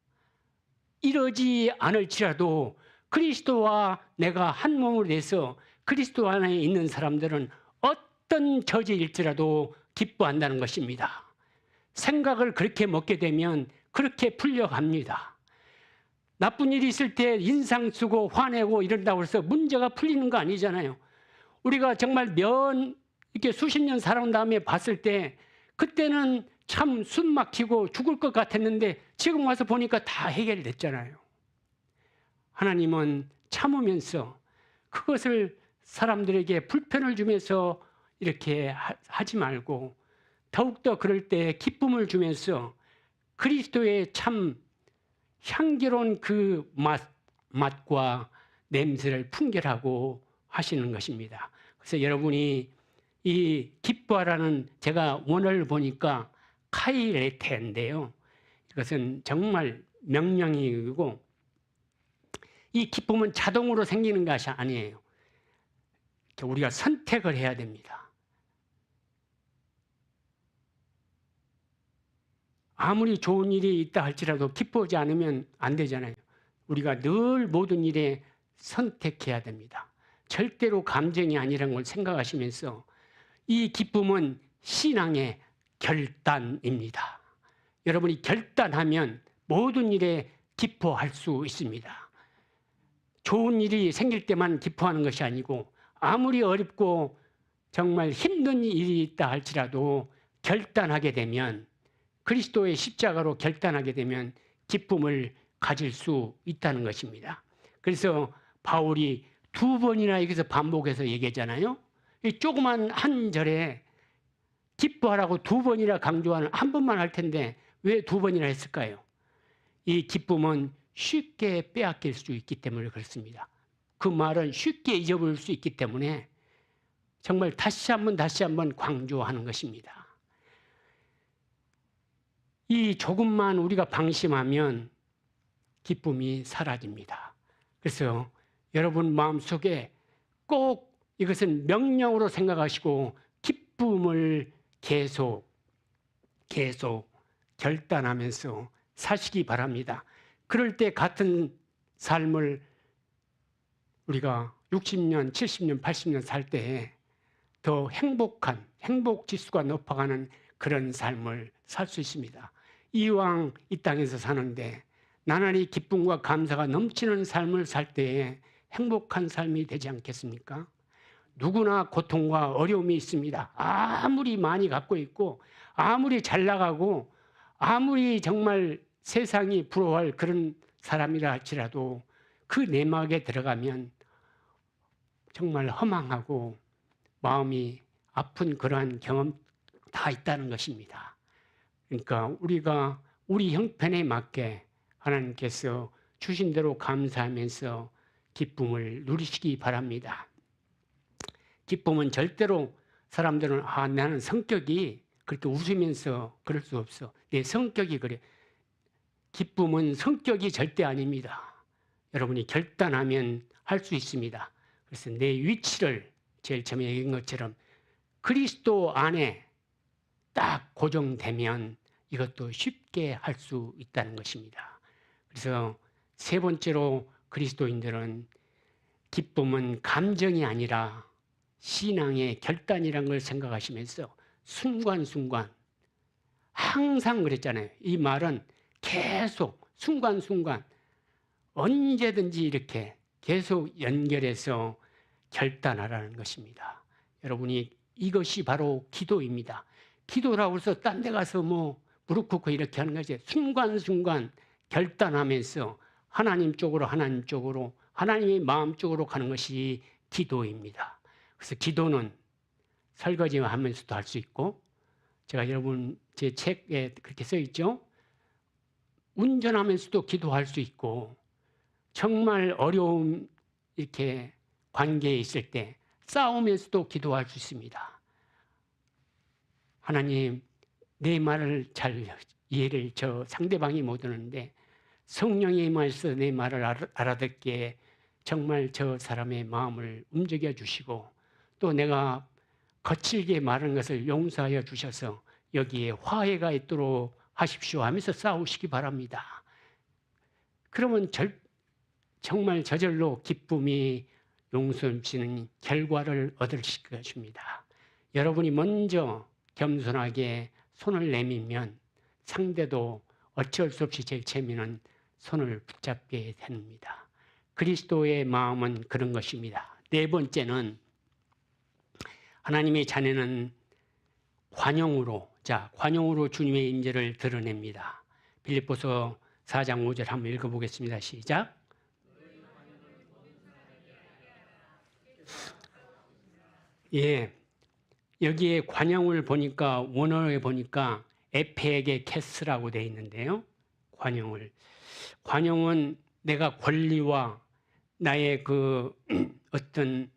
이러지 않을지라도 그리스도와 내가 한 몸으로 돼서 그리스도 안에 있는 사람들은 어떤 처지일지라도 기뻐한다는 것입니다. 생각을 그렇게 먹게 되면 그렇게 풀려갑니다. 나쁜 일이 있을 때 인상 쓰고 화내고 이런다고 해서 문제가 풀리는 거 아니잖아요. 우리가 정말 이렇게 수십 년 살아온 다음에 봤을 때 그때는 참 숨 막히고 죽을 것 같았는데 지금 와서 보니까 다 해결됐잖아요. 하나님은 참으면서 그것을 사람들에게 불편을 주면서 이렇게 하지 말고 더욱더 그럴 때 기쁨을 주면서 그리스도의 참 향기로운 그 맛과 냄새를 풍겨하고 하시는 것입니다. 그래서 여러분이 이 기뻐하라는 제가 원어를 보니까 카이레테인데요. 이것은 정말 명령이고 이 기쁨은 자동으로 생기는 것이 아니에요. 우리가 선택을 해야 됩니다. 아무리 좋은 일이 있다 할지라도 기뻐하지 않으면 안 되잖아요. 우리가 늘 모든 일에 선택해야 됩니다. 절대로 감정이 아니라는 걸 생각하시면서 이 기쁨은 신앙의 결단입니다. 여러분이 결단하면 모든 일에 기뻐할 수 있습니다. 좋은 일이 생길 때만 기뻐하는 것이 아니고 아무리 어렵고 정말 힘든 일이 있다 할지라도 결단하게 되면 그리스도의 십자가로 결단하게 되면 기쁨을 가질 수 있다는 것입니다. 그래서 바울이 두 번이나 여기서 반복해서 얘기했잖아요. 이 조그만 한 절에 기뻐하라고 두 번이나 강조하는, 한 번만 할 텐데 왜 두 번이나 했을까요? 이 기쁨은 쉽게 빼앗길 수 있기 때문에 그렇습니다. 그 말은 쉽게 잊어버릴 수 있기 때문에 정말 다시 한번 강조하는 것입니다. 이 조금만 우리가 방심하면 기쁨이 사라집니다. 그래서 여러분 마음속에 꼭 이것은 명령으로 생각하시고 기쁨을 계속 결단하면서 사시기 바랍니다. 그럴 때 같은 삶을 우리가 60년, 70년, 80년 살 때에 더 행복한, 행복 지수가 높아가는 그런 삶을 살 수 있습니다. 이왕 이 땅에서 사는데 나날이 기쁨과 감사가 넘치는 삶을 살 때에 행복한 삶이 되지 않겠습니까? 누구나 고통과 어려움이 있습니다. 아무리 많이 갖고 있고 아무리 잘 나가고 아무리 정말 세상이 부러워할 그런 사람이라 할지라도 그 내막에 들어가면 정말 허망하고 마음이 아픈 그러한 경험 다 있다는 것입니다. 그러니까 우리가 우리 형편에 맞게 하나님께서 주신 대로 감사하면서 기쁨을 누리시기 바랍니다. 기쁨은 절대로 사람들은 나는 성격이 그렇게 웃으면서 그럴 수 없어. 내 성격이 그래. 기쁨은 성격이 절대 아닙니다. 여러분이 결단하면 할 수 있습니다. 그래서 내 위치를 제일 처음에 얘기한 것처럼 그리스도 안에 딱 고정되면 이것도 쉽게 할 수 있다는 것입니다. 그래서 세 번째로 그리스도인들은 기쁨은 감정이 아니라 신앙의 결단이라는 걸 생각하시면서 순간순간 항상 그랬잖아요. 이 말은 계속 순간순간 언제든지 이렇게 계속 연결해서 결단하라는 것입니다. 여러분이 이것이 바로 기도입니다. 기도라고 해서 딴 데 가서 뭐 무릎 꿇고 이렇게 하는 거지. 순간순간 결단하면서 하나님 쪽으로 하나님의 마음 쪽으로 가는 것이 기도입니다. 그래서 기도는 설거지 하면서도 할 수 있고, 제가 여러분 제 책에 그렇게 써 있죠. 운전하면서도 기도할 수 있고, 정말 어려움 이렇게 관계에 있을 때 싸우면서도 기도할 수 있습니다. 하나님, 내 말을 잘 이해를 상대방이 못 하는데 성령의 임하셔서 내 말을 알아듣게 정말 저 사람의 마음을 움직여 주시고, 또 내가 거칠게 말하는 것을 용서하여 주셔서 여기에 화해가 있도록 하십시오 하면서 싸우시기 바랍니다. 그러면 정말 저절로 기쁨이 용서하시는 결과를 얻으실 것입니다. 여러분이 먼저 겸손하게 손을 내밀면 상대도 어쩔 수 없이 제일 처음에는 손을 붙잡게 됩니다. 그리스도의 마음은 그런 것입니다. 네 번째는 하나님의 자녀는 관용으로 주님의 임재를 드러냅니다. 빌립보서 4장 5절 한번 읽어보겠습니다. 시작. 예, 여기에 관용을 보니까 원어에 보니까 에페에게 캐스라고 되어 있는데요. 관용은 내가 권리와 나의 그 어떤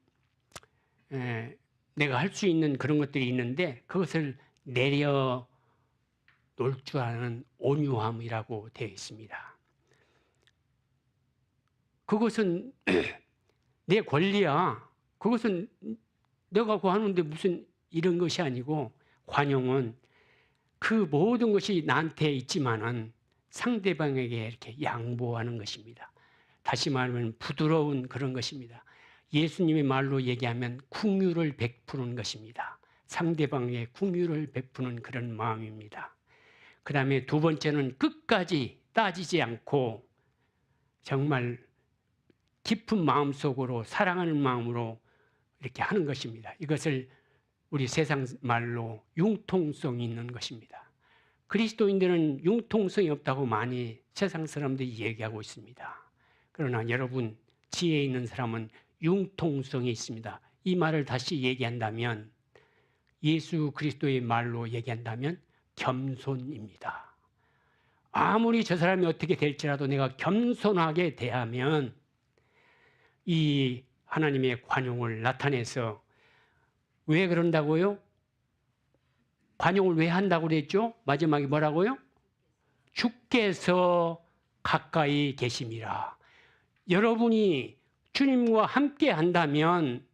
내가 할 수 있는 그런 것들이 있는데 그것을 내려 놓을 줄 아는 온유함이라고 되어 있습니다. 그것은 내 권리야. 그것은 내가 구하는데 무슨 이런 것이 아니고, 관용은 그 모든 것이 나한테 있지만은 상대방에게 이렇게 양보하는 것입니다. 다시 말하면 부드러운 그런 것입니다. 예수님의 말로 얘기하면 긍휼을 베푸는 것입니다. 상대방에게 긍휼을 베푸는 그런 마음입니다. 그 다음에 두 번째는 끝까지 따지지 않고 정말 깊은 마음속으로 사랑하는 마음으로 이렇게 하는 것입니다. 이것을 우리 세상 말로 융통성이 있는 것입니다. 그리스도인들은 융통성이 없다고 많이 세상 사람들이 얘기하고 있습니다. 그러나 여러분, 지혜 있는 사람은 융통성이 있습니다. 이 말을 다시 얘기한다면 예수 그리스도의 말로 얘기한다면 겸손입니다. 아무리 저 사람이 어떻게 될지라도 내가 겸손하게 대하면 이 하나님의 관용을 나타내서 왜 그런다고요? 관용을 왜 한다고 그랬죠? 마지막에 뭐라고요? 주께서 가까이 계심이라. 여러분이 주님과 함께 한다면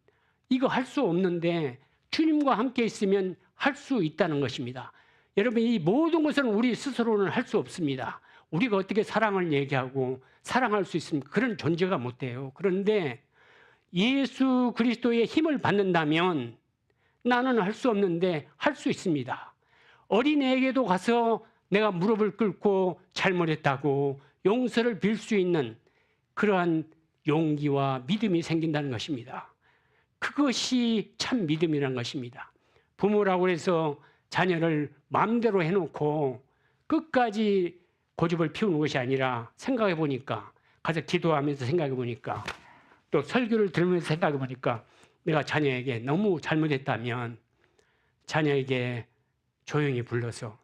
이거 할 수 없는데 주님과 함께 있으면 할 수 있다는 것입니다. 여러분, 이 모든 것은 우리 스스로는 할 수 없습니다. 우리가 어떻게 사랑을 얘기하고 사랑할 수 있습니까? 그런 존재가 못 돼요. 그런데 예수 그리스도의 힘을 받는다면 나는 할 수 없는데 할 수 있습니다. 어린애에게도 가서 내가 무릎을 꿇고 잘못했다고 용서를 빌 수 있는 그러한 용기와 믿음이 생긴다는 것입니다. 그것이 참 믿음이라는 것입니다. 부모라고 해서 자녀를 마음대로 해놓고 끝까지 고집을 피우는 것이 아니라 생각해 보니까, 가서 기도하면서 생각해 보니까, 또 설교를 들으면서 생각해 보니까 내가 자녀에게 너무 잘못했다면 자녀에게 조용히 불러서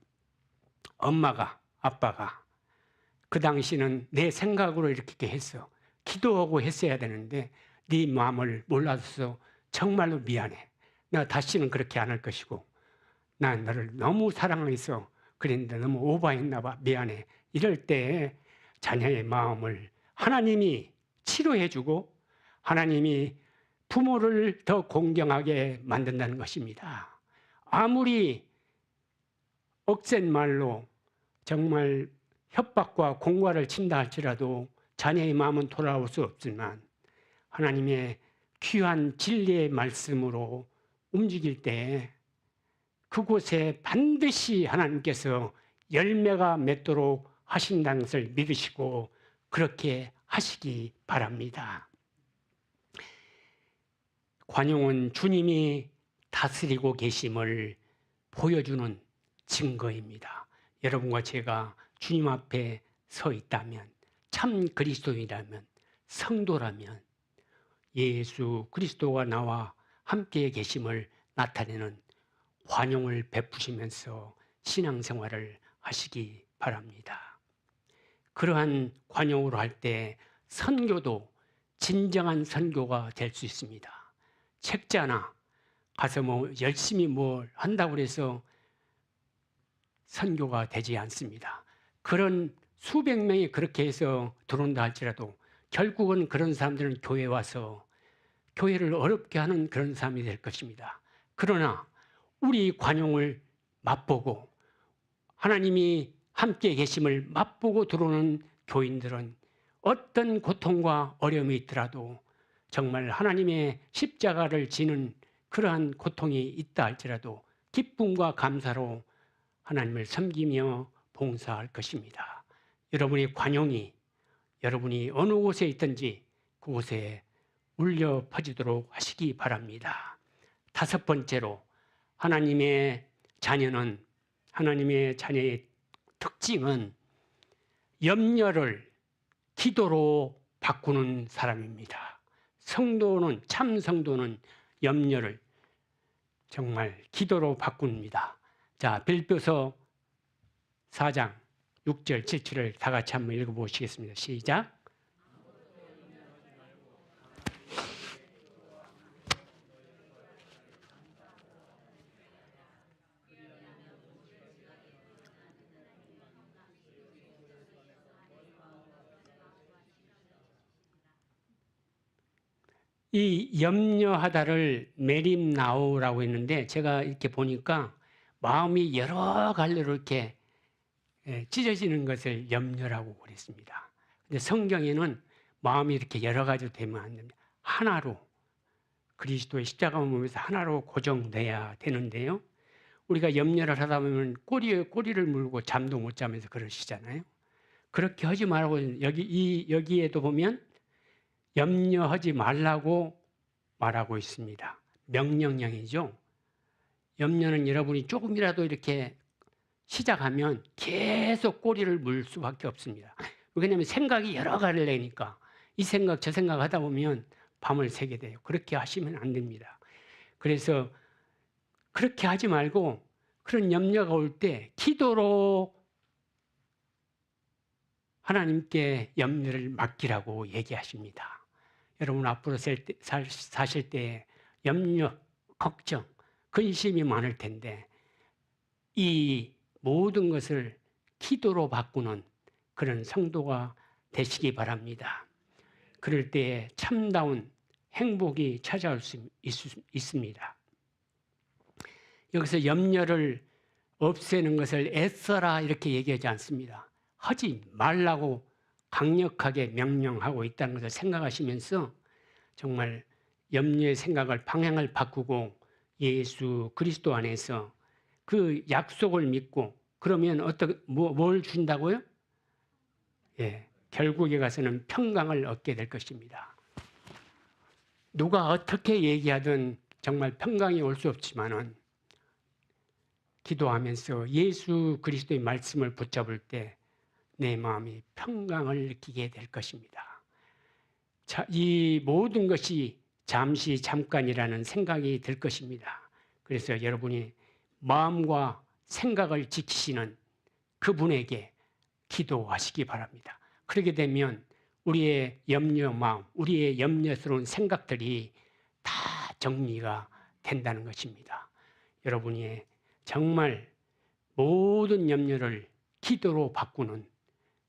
엄마가, 아빠가 그 당시는 내 생각으로 이렇게 했어. 기도하고 했어야 되는데 네 마음을 몰라서 정말로 미안해. 내가 다시는 그렇게 안 할 것이고 난 너를 너무 사랑해서 그랬는데 너무 오버했나 봐. 미안해. 이럴 때 자녀의 마음을 하나님이 치료해주고 하나님이 부모를 더 공경하게 만든다는 것입니다. 아무리 억센 말로 정말 협박과 공갈을 친다 할지라도 자녀의 마음은 돌아올 수 없지만 하나님의 귀한 진리의 말씀으로 움직일 때 그곳에 반드시 하나님께서 열매가 맺도록 하신다는 것을 믿으시고 그렇게 하시기 바랍니다. 관용은 주님이 다스리고 계심을 보여주는 증거입니다. 여러분과 제가 주님 앞에 서 있다면, 참 그리스도인이라면, 성도라면 예수 그리스도가 나와 함께 계심을 나타내는 관용을 베푸시면서 신앙생활을 하시기 바랍니다. 그러한 관용으로 할 때 선교도 진정한 선교가 될 수 있습니다. 책자나 가서 열심히 뭘 한다고 해서 선교가 되지 않습니다. 그런 수백 명이 그렇게 해서 들어온다 할지라도 결국은 그런 사람들은 교회에 와서 교회를 어렵게 하는 그런 사람이 될 것입니다. 그러나 우리 관용을 맛보고 하나님이 함께 계심을 맛보고 들어오는 교인들은 어떤 고통과 어려움이 있더라도 정말 하나님의 십자가를 지는 그러한 고통이 있다 할지라도 기쁨과 감사로 하나님을 섬기며 봉사할 것입니다. 여러분의 관용이 여러분이 어느 곳에 있든지 그곳에 울려 퍼지도록 하시기 바랍니다. 다섯 번째로 하나님의 자녀의 특징은 염려를 기도로 바꾸는 사람입니다. 참 성도는 염려를 정말 기도로 바꿉니다. 자, 빌립보서 4장 6절 7절을 다 같이 한번 읽어보시겠습니다. 시작. 이 염려하다를 메림나우라고 했는데 제가 이렇게 보니까 마음이 여러 갈래로 이렇게 찢어지는 것을 염려라고 그랬습니다. 근데 성경에는 마음이 이렇게 여러 가지로 되면 안 됩니다. 하나로 그리스도의 십자가 몸에서 하나로 고정돼야 되는데요. 우리가 염려를 하다 보면 꼬리를 물고 잠도 못 자면서 그러시잖아요. 그렇게 하지 말고 여기에도 보면 염려하지 말라고 말하고 있습니다. 명령형이죠. 염려는 여러분이 조금이라도 이렇게 시작하면 계속 꼬리를 물 수밖에 없습니다. 왜냐하면 생각이 여러 갈래니까 이 생각 저 생각 하다 보면 밤을 새게 돼요. 그렇게 하시면 안 됩니다. 그래서 그렇게 하지 말고 그런 염려가 올 때 기도로 하나님께 염려를 맡기라고 얘기하십니다. 여러분 앞으로 사실 때 염려, 걱정, 근심이 많을 텐데 이 모든 것을 기도로 바꾸는 그런 성도가 되시기 바랍니다. 그럴 때 참다운 행복이 찾아올 수 있습니다. 여기서 염려를 없애는 것을 애써라 이렇게 얘기하지 않습니다. 하지 말라고 강력하게 명령하고 있다는 것을 생각하시면서 정말 염려의 생각을 방향을 바꾸고 예수 그리스도 안에서 그 약속을 믿고 그러면 뭘 준다고요? 예, 결국에 가서는 평강을 얻게 될 것입니다. 누가 어떻게 얘기하든 정말 평강이 올 수 없지만은 기도하면서 예수 그리스도의 말씀을 붙잡을 때 내 마음이 평강을 느끼게 될 것입니다. 자, 이 모든 것이 잠시 잠깐이라는 생각이 들 것입니다. 그래서 여러분이 마음과 생각을 지키시는 그분에게 기도하시기 바랍니다. 그렇게 되면 우리의 염려 마음, 우리의 염려스러운 생각들이 다 정리가 된다는 것입니다. 여러분이 정말 모든 염려를 기도로 바꾸는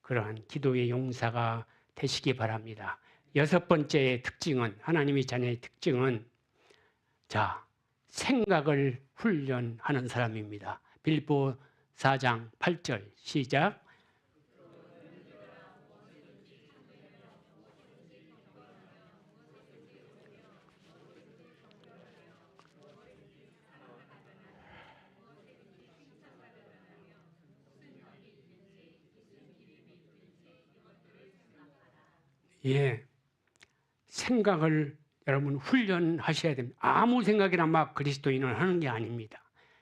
그러한 기도의 용사가 되시기 바랍니다. 6번째의 특징은, 하나님의 자녀의 특징은 생각을 훈련하는 사람입니다. 빌보 4장 8절 시작. 예, 생각을 여러분 훈련하셔야 됩니다. 아무 생각이나 막 그리스도인은 하는 게 아닙니다.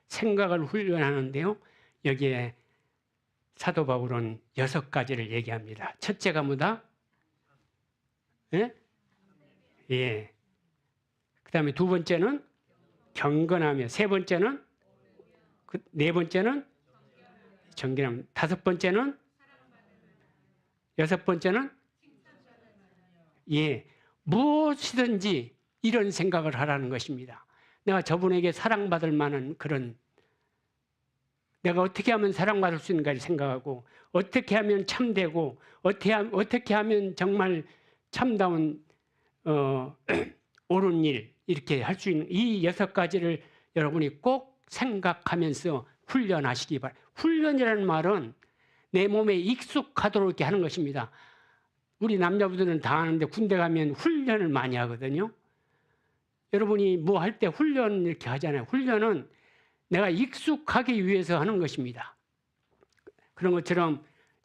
생각을 훈련하는데요. 여기에 사도 바울은 6가지를 얘기합니다. 첫째가 뭐다? 예? 예. 그 다음에 2번째는 경건하며, 3번째는 네 번째는 정결함, 5번째는 6번째는 예, 무엇이든지 이런 생각을 하라는 것입니다. 내가 저분에게 사랑받을 만한 그런, 내가 어떻게 하면 사랑받을 수 있는가를 생각하고, 어떻게 하면 참되고, 어떻게 하면 정말 참다운 옳은 일 이렇게 할 수 있는 이 6가지를 여러분이 꼭 생각하면서 훈련하시기 바랍니다. 훈련이라는 말은 내 몸에 익숙하도록 이렇게 하는 것입니다. 우리 남자분들은 다 하는데 군대 가면 훈련을 많이 하거든요. 여러분이 뭐 할 때 훈련 이렇게 하잖아요. 훈련은 내가 익숙하기 위해서 하는 것입니다. 그런 것처럼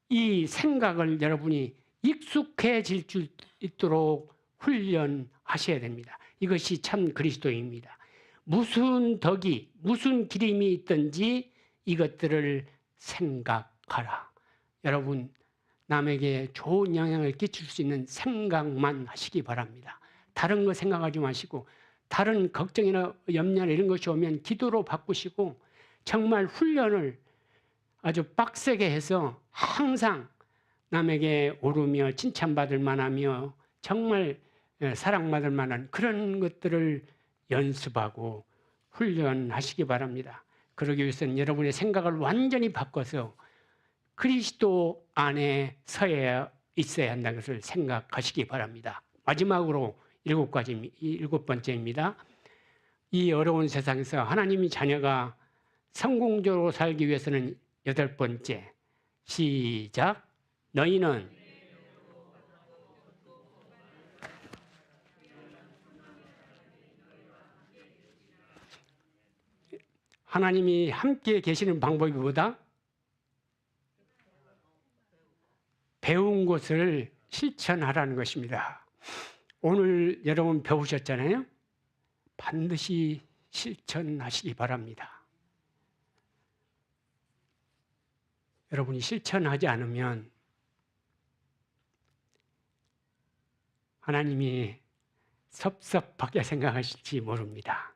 이 생각을 여러분이 익숙해질 수 있도록 훈련하셔야 됩니다. 이것이 참 그리스도입니다. 무슨 덕이, 무슨 기림이 있든지 이것들을 생각하라. 여러분, 남에게 좋은 영향을 끼칠 수 있는 생각만 하시기 바랍니다. 다른 거 생각하지 마시고, 다른 걱정이나 염려나 이런 것이 오면 기도로 바꾸시고, 정말 훈련을 아주 빡세게 해서 항상 남에게 오르며 칭찬받을 만하며 정말 사랑받을 만한 그런 것들을 연습하고 훈련하시기 바랍니다. 그러기 위해서는 여러분의 생각을 완전히 바꿔서 그리스도 안에 서야 있어야 한다는 것을 생각하시기 바랍니다. 마지막으로 7번째입니다. 이 어려운 세상에서 하나님의 자녀가 성공적으로 살기 위해서는 8번째. 시작. 너희는 하나님이 함께 계시는 방법이 뭐다? 배운 것을 실천하라는 것입니다. 오늘 여러분 배우셨잖아요. 반드시 실천하시기 바랍니다. 여러분이 실천하지 않으면 하나님이 섭섭하게 생각하실지 모릅니다.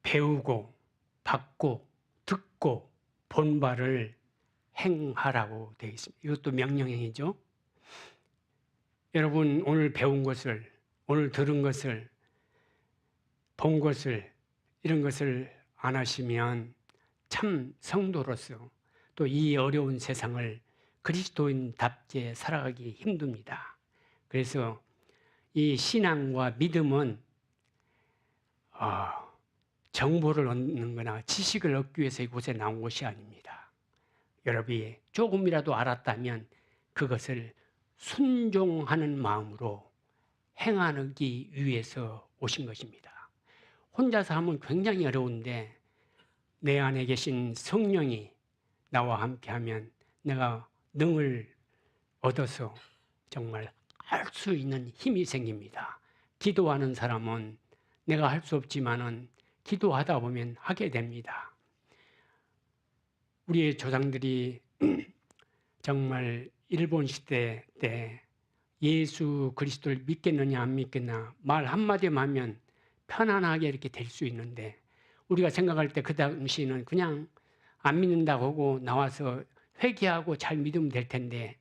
배우고 받고 듣고 본 바를 행하라고 되어 있습니다. 이것도 명령행위죠. 여러분 오늘 배운 것을, 오늘 들은 것을, 본 것을, 이런 것을 안 하시면 참 성도로서 또 이 어려운 세상을 그리스도인답게 살아가기 힘듭니다. 그래서 이 신앙과 믿음은 정보를 얻는 거나 지식을 얻기 위해서 이곳에 나온 것이 아닙니다. 여러분이 조금이라도 알았다면 그것을 순종하는 마음으로 행하기 위해서 오신 것입니다. 혼자서 하면 굉장히 어려운데 내 안에 계신 성령이 나와 함께하면 내가 능을 얻어서 정말 할 수 있는 힘이 생깁니다. 기도하는 사람은 내가 할 수 없지만은 기도하다 보면 하게 됩니다. 우리의 조상들이 정말 일본 시대 때 예수 그리스도를 믿겠느냐 안 믿겠나 말 한마디만 하면 편안하게 이렇게 될 수 있는데 우리가 생각할 때 그 당시에는 그냥 안 믿는다고 하고 나와서 회개하고 잘 믿으면 될 텐데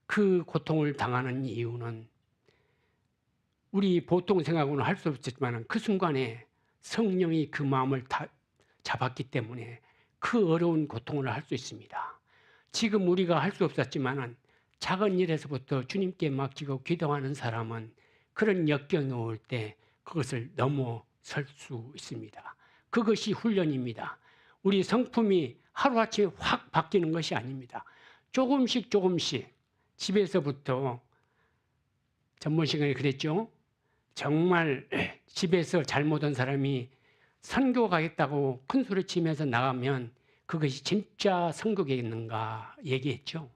그 고통을 당하는 이유는 우리 보통 생각으로는 할 수 없었지만 그 순간에 성령이 그 마음을 다 잡았기 때문에 그 어려운 고통을 할 수 있습니다. 지금 우리가 할 수 없었지만 작은 일에서부터 주님께 맡기고 기도하는 사람은 그런 역경이 올 때 그것을 넘어설 수 있습니다. 그것이 훈련입니다. 우리 성품이 하루아침에 확 바뀌는 것이 아닙니다. 조금씩 집에서부터 전번 시간에 그랬죠. 정말 집에서 잘못한 사람이 선교 가겠다고 큰 소리 치면서 나가면 그것이 진짜 선교겠는가 얘기했죠.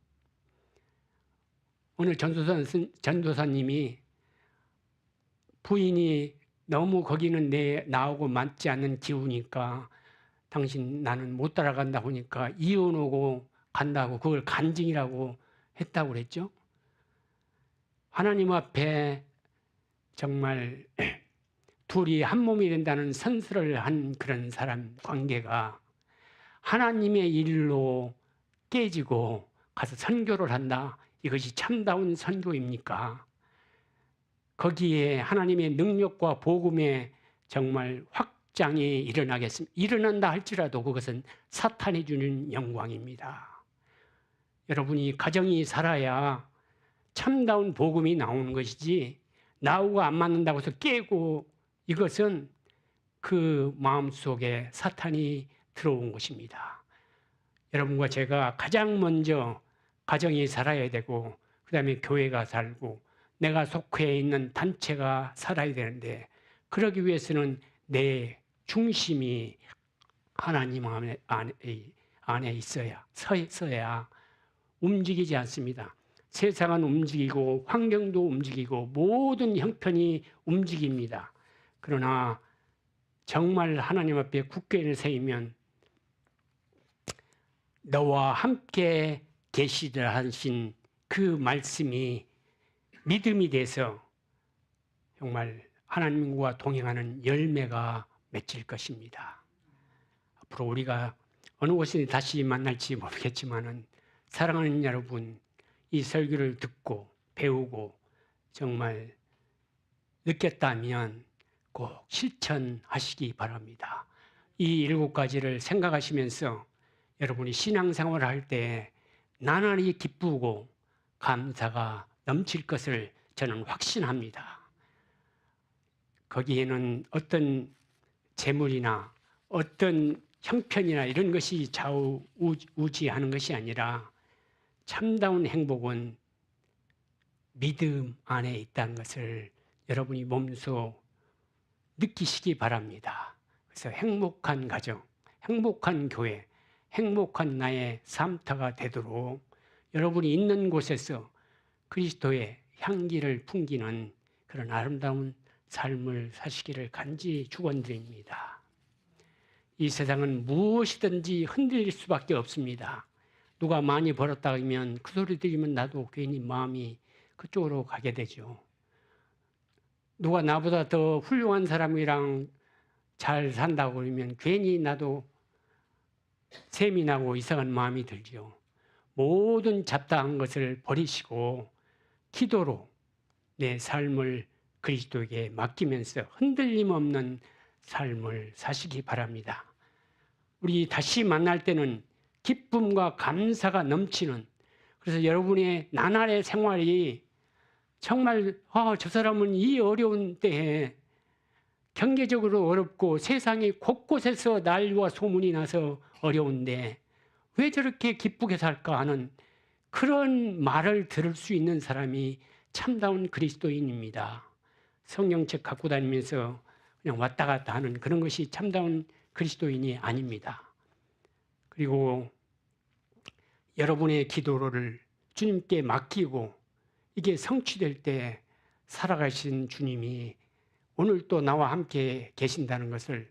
오늘 전도사님이 부인이 너무 거기는 나하고 맞지 않는 기후니까 당신 나는 못 따라간다 보니까 이혼하고 간다고 그걸 간증이라고 했다고 그랬죠. 하나님 앞에 정말 둘이 한 몸이 된다는 선서를 한 그런 사람 관계가 하나님의 일로 깨지고 가서 선교를 한다. 이것이 참다운 선교입니까? 거기에 하나님의 능력과 복음의 정말 확장이 일어나겠습니다. 일어난다 할지라도 그것은 사탄이 주는 영광입니다. 여러분이 가정이 살아야 참다운 복음이 나오는 것이지 나하고 안 맞는다고 해서 깨고 이것은 그 마음속에 사탄이 들어온 것입니다. 여러분과 제가 가장 먼저 가정이 살아야 되고 그 다음에 교회가 살고 내가 속해 있는 단체가 살아야 되는데 그러기 위해서는 내 중심이 하나님 안에 있어야 움직이지 않습니다. 세상은 움직이고 환경도 움직이고 모든 형편이 움직입니다. 그러나 정말 하나님 앞에 굳게 세우면 너와 함께 계시리라 하신 그 말씀이 믿음이 돼서 정말 하나님과 동행하는 열매가 맺힐 것입니다. 앞으로 우리가 어느 곳에 다시 만날지 모르겠지만은 사랑하는 여러분, 이 설교를 듣고 배우고 정말 느꼈다면 꼭 실천하시기 바랍니다. 이 7가지를 생각하시면서 여러분이 신앙생활을 할 때 나날이 기쁘고 감사가 넘칠 것을 저는 확신합니다. 거기에는 어떤 재물이나 어떤 형편이나 이런 것이 좌우지하는 것이 아니라 참다운 행복은 믿음 안에 있다는 것을 여러분이 몸소 느끼시기 바랍니다. 그래서 행복한 가정, 행복한 교회, 행복한 나의 삶터가 되도록 여러분이 있는 곳에서 그리스도의 향기를 풍기는 그런 아름다운 삶을 사시기를 간절히 축원드립니다. 이 세상은 무엇이든지 흔들릴 수밖에 없습니다. 누가 많이 벌었다 하면 그 소리 들으면 나도 괜히 마음이 그쪽으로 가게 되죠. 누가 나보다 더 훌륭한 사람이랑 잘 산다고 그러면 괜히 나도 셈이 나고 이상한 마음이 들죠. 모든 잡다한 것을 버리시고 기도로 내 삶을 그리스도에게 맡기면서 흔들림 없는 삶을 사시기 바랍니다. 우리 다시 만날 때는 기쁨과 감사가 넘치는, 그래서 여러분의 나날의 생활이 정말 저 사람은 이 어려운 때에 경제적으로 어렵고 세상이 곳곳에서 난리와 소문이 나서 어려운데 왜 저렇게 기쁘게 살까 하는 그런 말을 들을 수 있는 사람이 참다운 그리스도인입니다. 성경책 갖고 다니면서 그냥 왔다 갔다 하는 그런 것이 참다운 그리스도인이 아닙니다. 그리고 여러분의 기도를 주님께 맡기고 이게 성취될 때 살아가신 주님이 오늘 또 나와 함께 계신다는 것을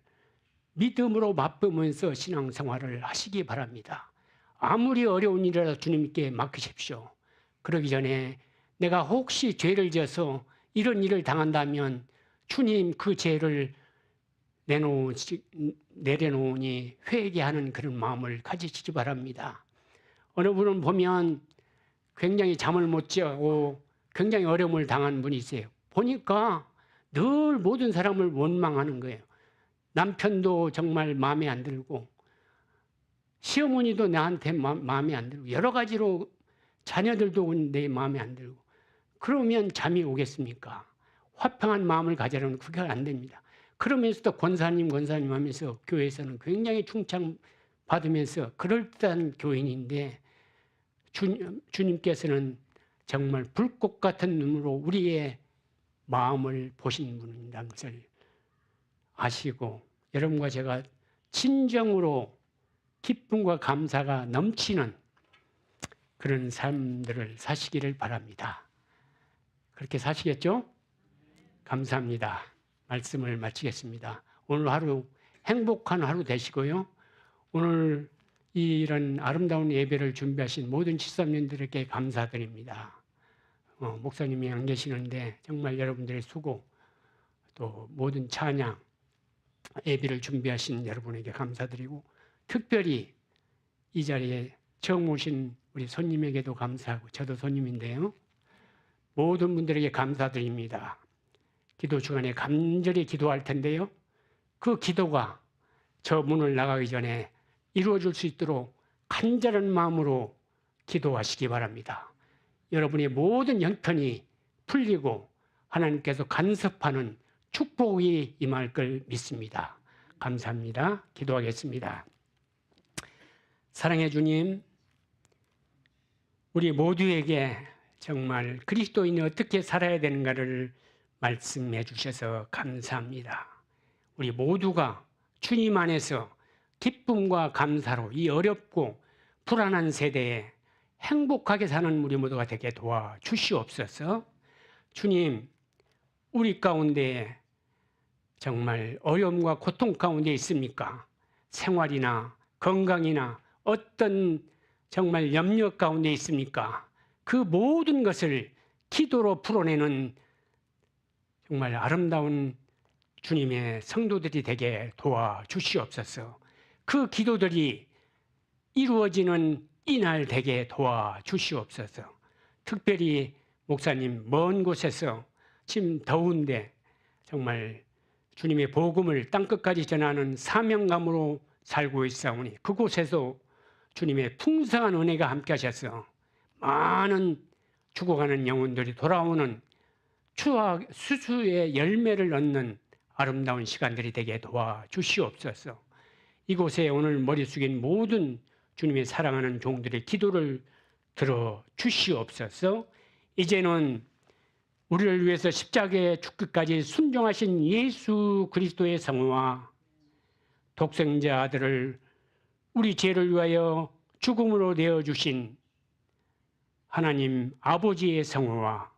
믿음으로 맛보면서 신앙생활을 하시기 바랍니다. 아무리 어려운 일이라도 주님께 맡기십시오. 그러기 전에 내가 혹시 죄를 지어서 이런 일을 당한다면 주님 그 죄를 내려놓으니 회개하는 그런 마음을 가지시기 바랍니다. 어느 분은 보면 굉장히 잠을 못 자고 굉장히 어려움을 당한 분이 있어요. 보니까 늘 모든 사람을 원망하는 거예요. 남편도 정말 마음에 안 들고 시어머니도 나한테 마음에 안 들고 여러 가지로 자녀들도 내 마음에 안 들고 그러면 잠이 오겠습니까? 화평한 마음을 가지려면 그게 안 됩니다. 그러면서도 권사님 하면서 교회에서는 굉장히 충창받으면서 그럴듯한 교인인데 주님께서는 정말 불꽃 같은 눈으로 우리의 마음을 보신 분이라는 것을 아시고 여러분과 제가 진정으로 기쁨과 감사가 넘치는 그런 삶들을 사시기를 바랍니다. 그렇게 사시겠죠? 감사합니다. 말씀을 마치겠습니다. 오늘 하루 행복한 하루 되시고요. 오늘 이런 아름다운 예배를 준비하신 모든 집사님들에게 감사드립니다. 목사님이 안 계시는데 정말 여러분들의 수고 또 모든 찬양 예배를 준비하신 여러분에게 감사드리고 특별히 이 자리에 처음 오신 우리 손님에게도 감사하고 저도 손님인데요. 모든 분들에게 감사드립니다. 기도 시간에 간절히 기도할 텐데요. 그 기도가 저 문을 나가기 전에 이루어질 수 있도록 간절한 마음으로 기도하시기 바랍니다. 여러분의 모든 형편이 풀리고 하나님께서 간섭하는 축복이 임할 걸 믿습니다. 감사합니다. 기도하겠습니다. 사랑해 주님, 우리 모두에게 정말 그리스도인이 어떻게 살아야 되는가를 말씀해 주셔서 감사합니다. 우리 모두가 주님 안에서 기쁨과 감사로 이 어렵고 불안한 세대에 행복하게 사는 우리 모두가 되게 도와주시옵소서. 주님, 우리 가운데 정말 어려움과 고통 가운데 있습니까? 생활이나 건강이나 어떤 정말 염려 가운데 있습니까? 그 모든 것을 기도로 풀어내는 정말 아름다운 주님의 성도들이 되게 도와주시옵소서. 그 기도들이 이루어지는 이날 되게 도와주시옵소서. 특별히 목사님 먼 곳에서 지금 더운데 정말 주님의 복음을 땅끝까지 전하는 사명감으로 살고 있사오니 그곳에서 주님의 풍성한 은혜가 함께 하셔서 많은 죽어가는 영혼들이 돌아오는 수수의 열매를 얻는 아름다운 시간들이 되게 도와주시옵소서. 이곳에 오늘 머리 숙인 모든 주님의 사랑하는 종들의 기도를 들어주시옵소서. 이제는 우리를 위해서 십자가에 죽기까지 순종하신 예수 그리스도의 성화와 독생자 아들을 우리 죄를 위하여 죽음으로 내어주신 하나님 아버지의 성화와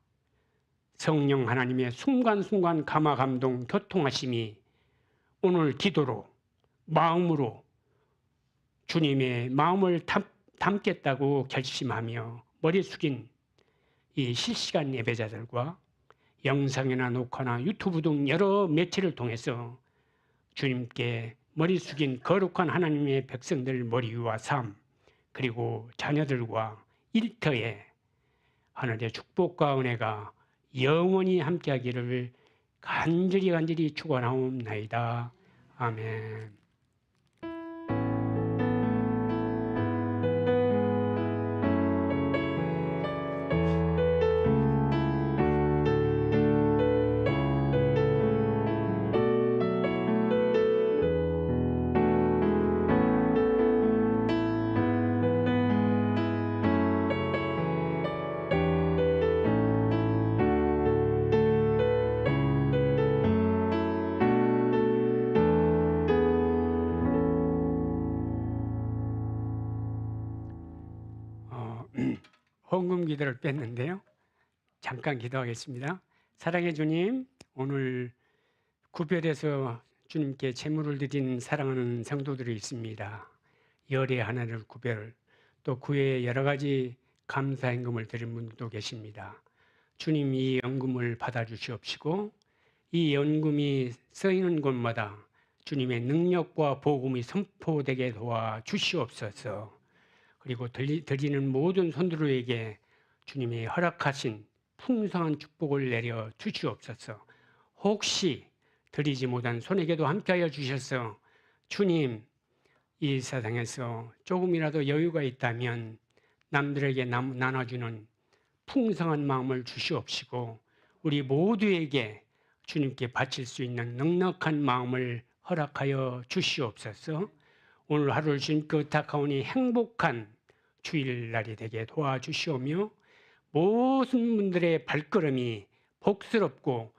성령 하나님의 순간순간 감화감동 교통하심이 오늘 기도로 마음으로 주님의 마음을 담겠다고 결심하며 머리 숙인 이 실시간 예배자들과 영상이나 녹화나 유튜브 등 여러 매체를 통해서 주님께 머리 숙인 거룩한 하나님의 백성들 머리 위와 삶, 그리고 자녀들과 일터에 하늘의 축복과 은혜가 영원히 함께하기를 간절히 축원하옵나이다. 아멘. 헌금 기도를 뺐는데요. 잠깐 기도하겠습니다. 사랑의 주님, 오늘 구별해서 주님께 제물을 드린 사랑하는 성도들이 있습니다. 열의 하나를 구별, 또 그 외에 여러 가지 감사 헌금을 드린 분도 계십니다. 주님, 이 헌금을 받아주시옵시고 이 헌금이 쓰이는 곳마다 주님의 능력과 복음이 선포되게 도와주시옵소서. 그리고 드리는 모든 손들에게 주님이 허락하신 풍성한 축복을 내려 주시옵소서. 혹시 드리지 못한 손에게도 함께하여 주셔서 주님, 이 세상에서 조금이라도 여유가 있다면 남들에게 나눠주는 풍성한 마음을 주시옵시고 우리 모두에게 주님께 바칠 수 있는 넉넉한 마음을 허락하여 주시옵소서. 오늘 하루를 주님께 의탁하오니 행복한 주일날이 되게 도와주시오며 모든 분들의 발걸음이 복스럽고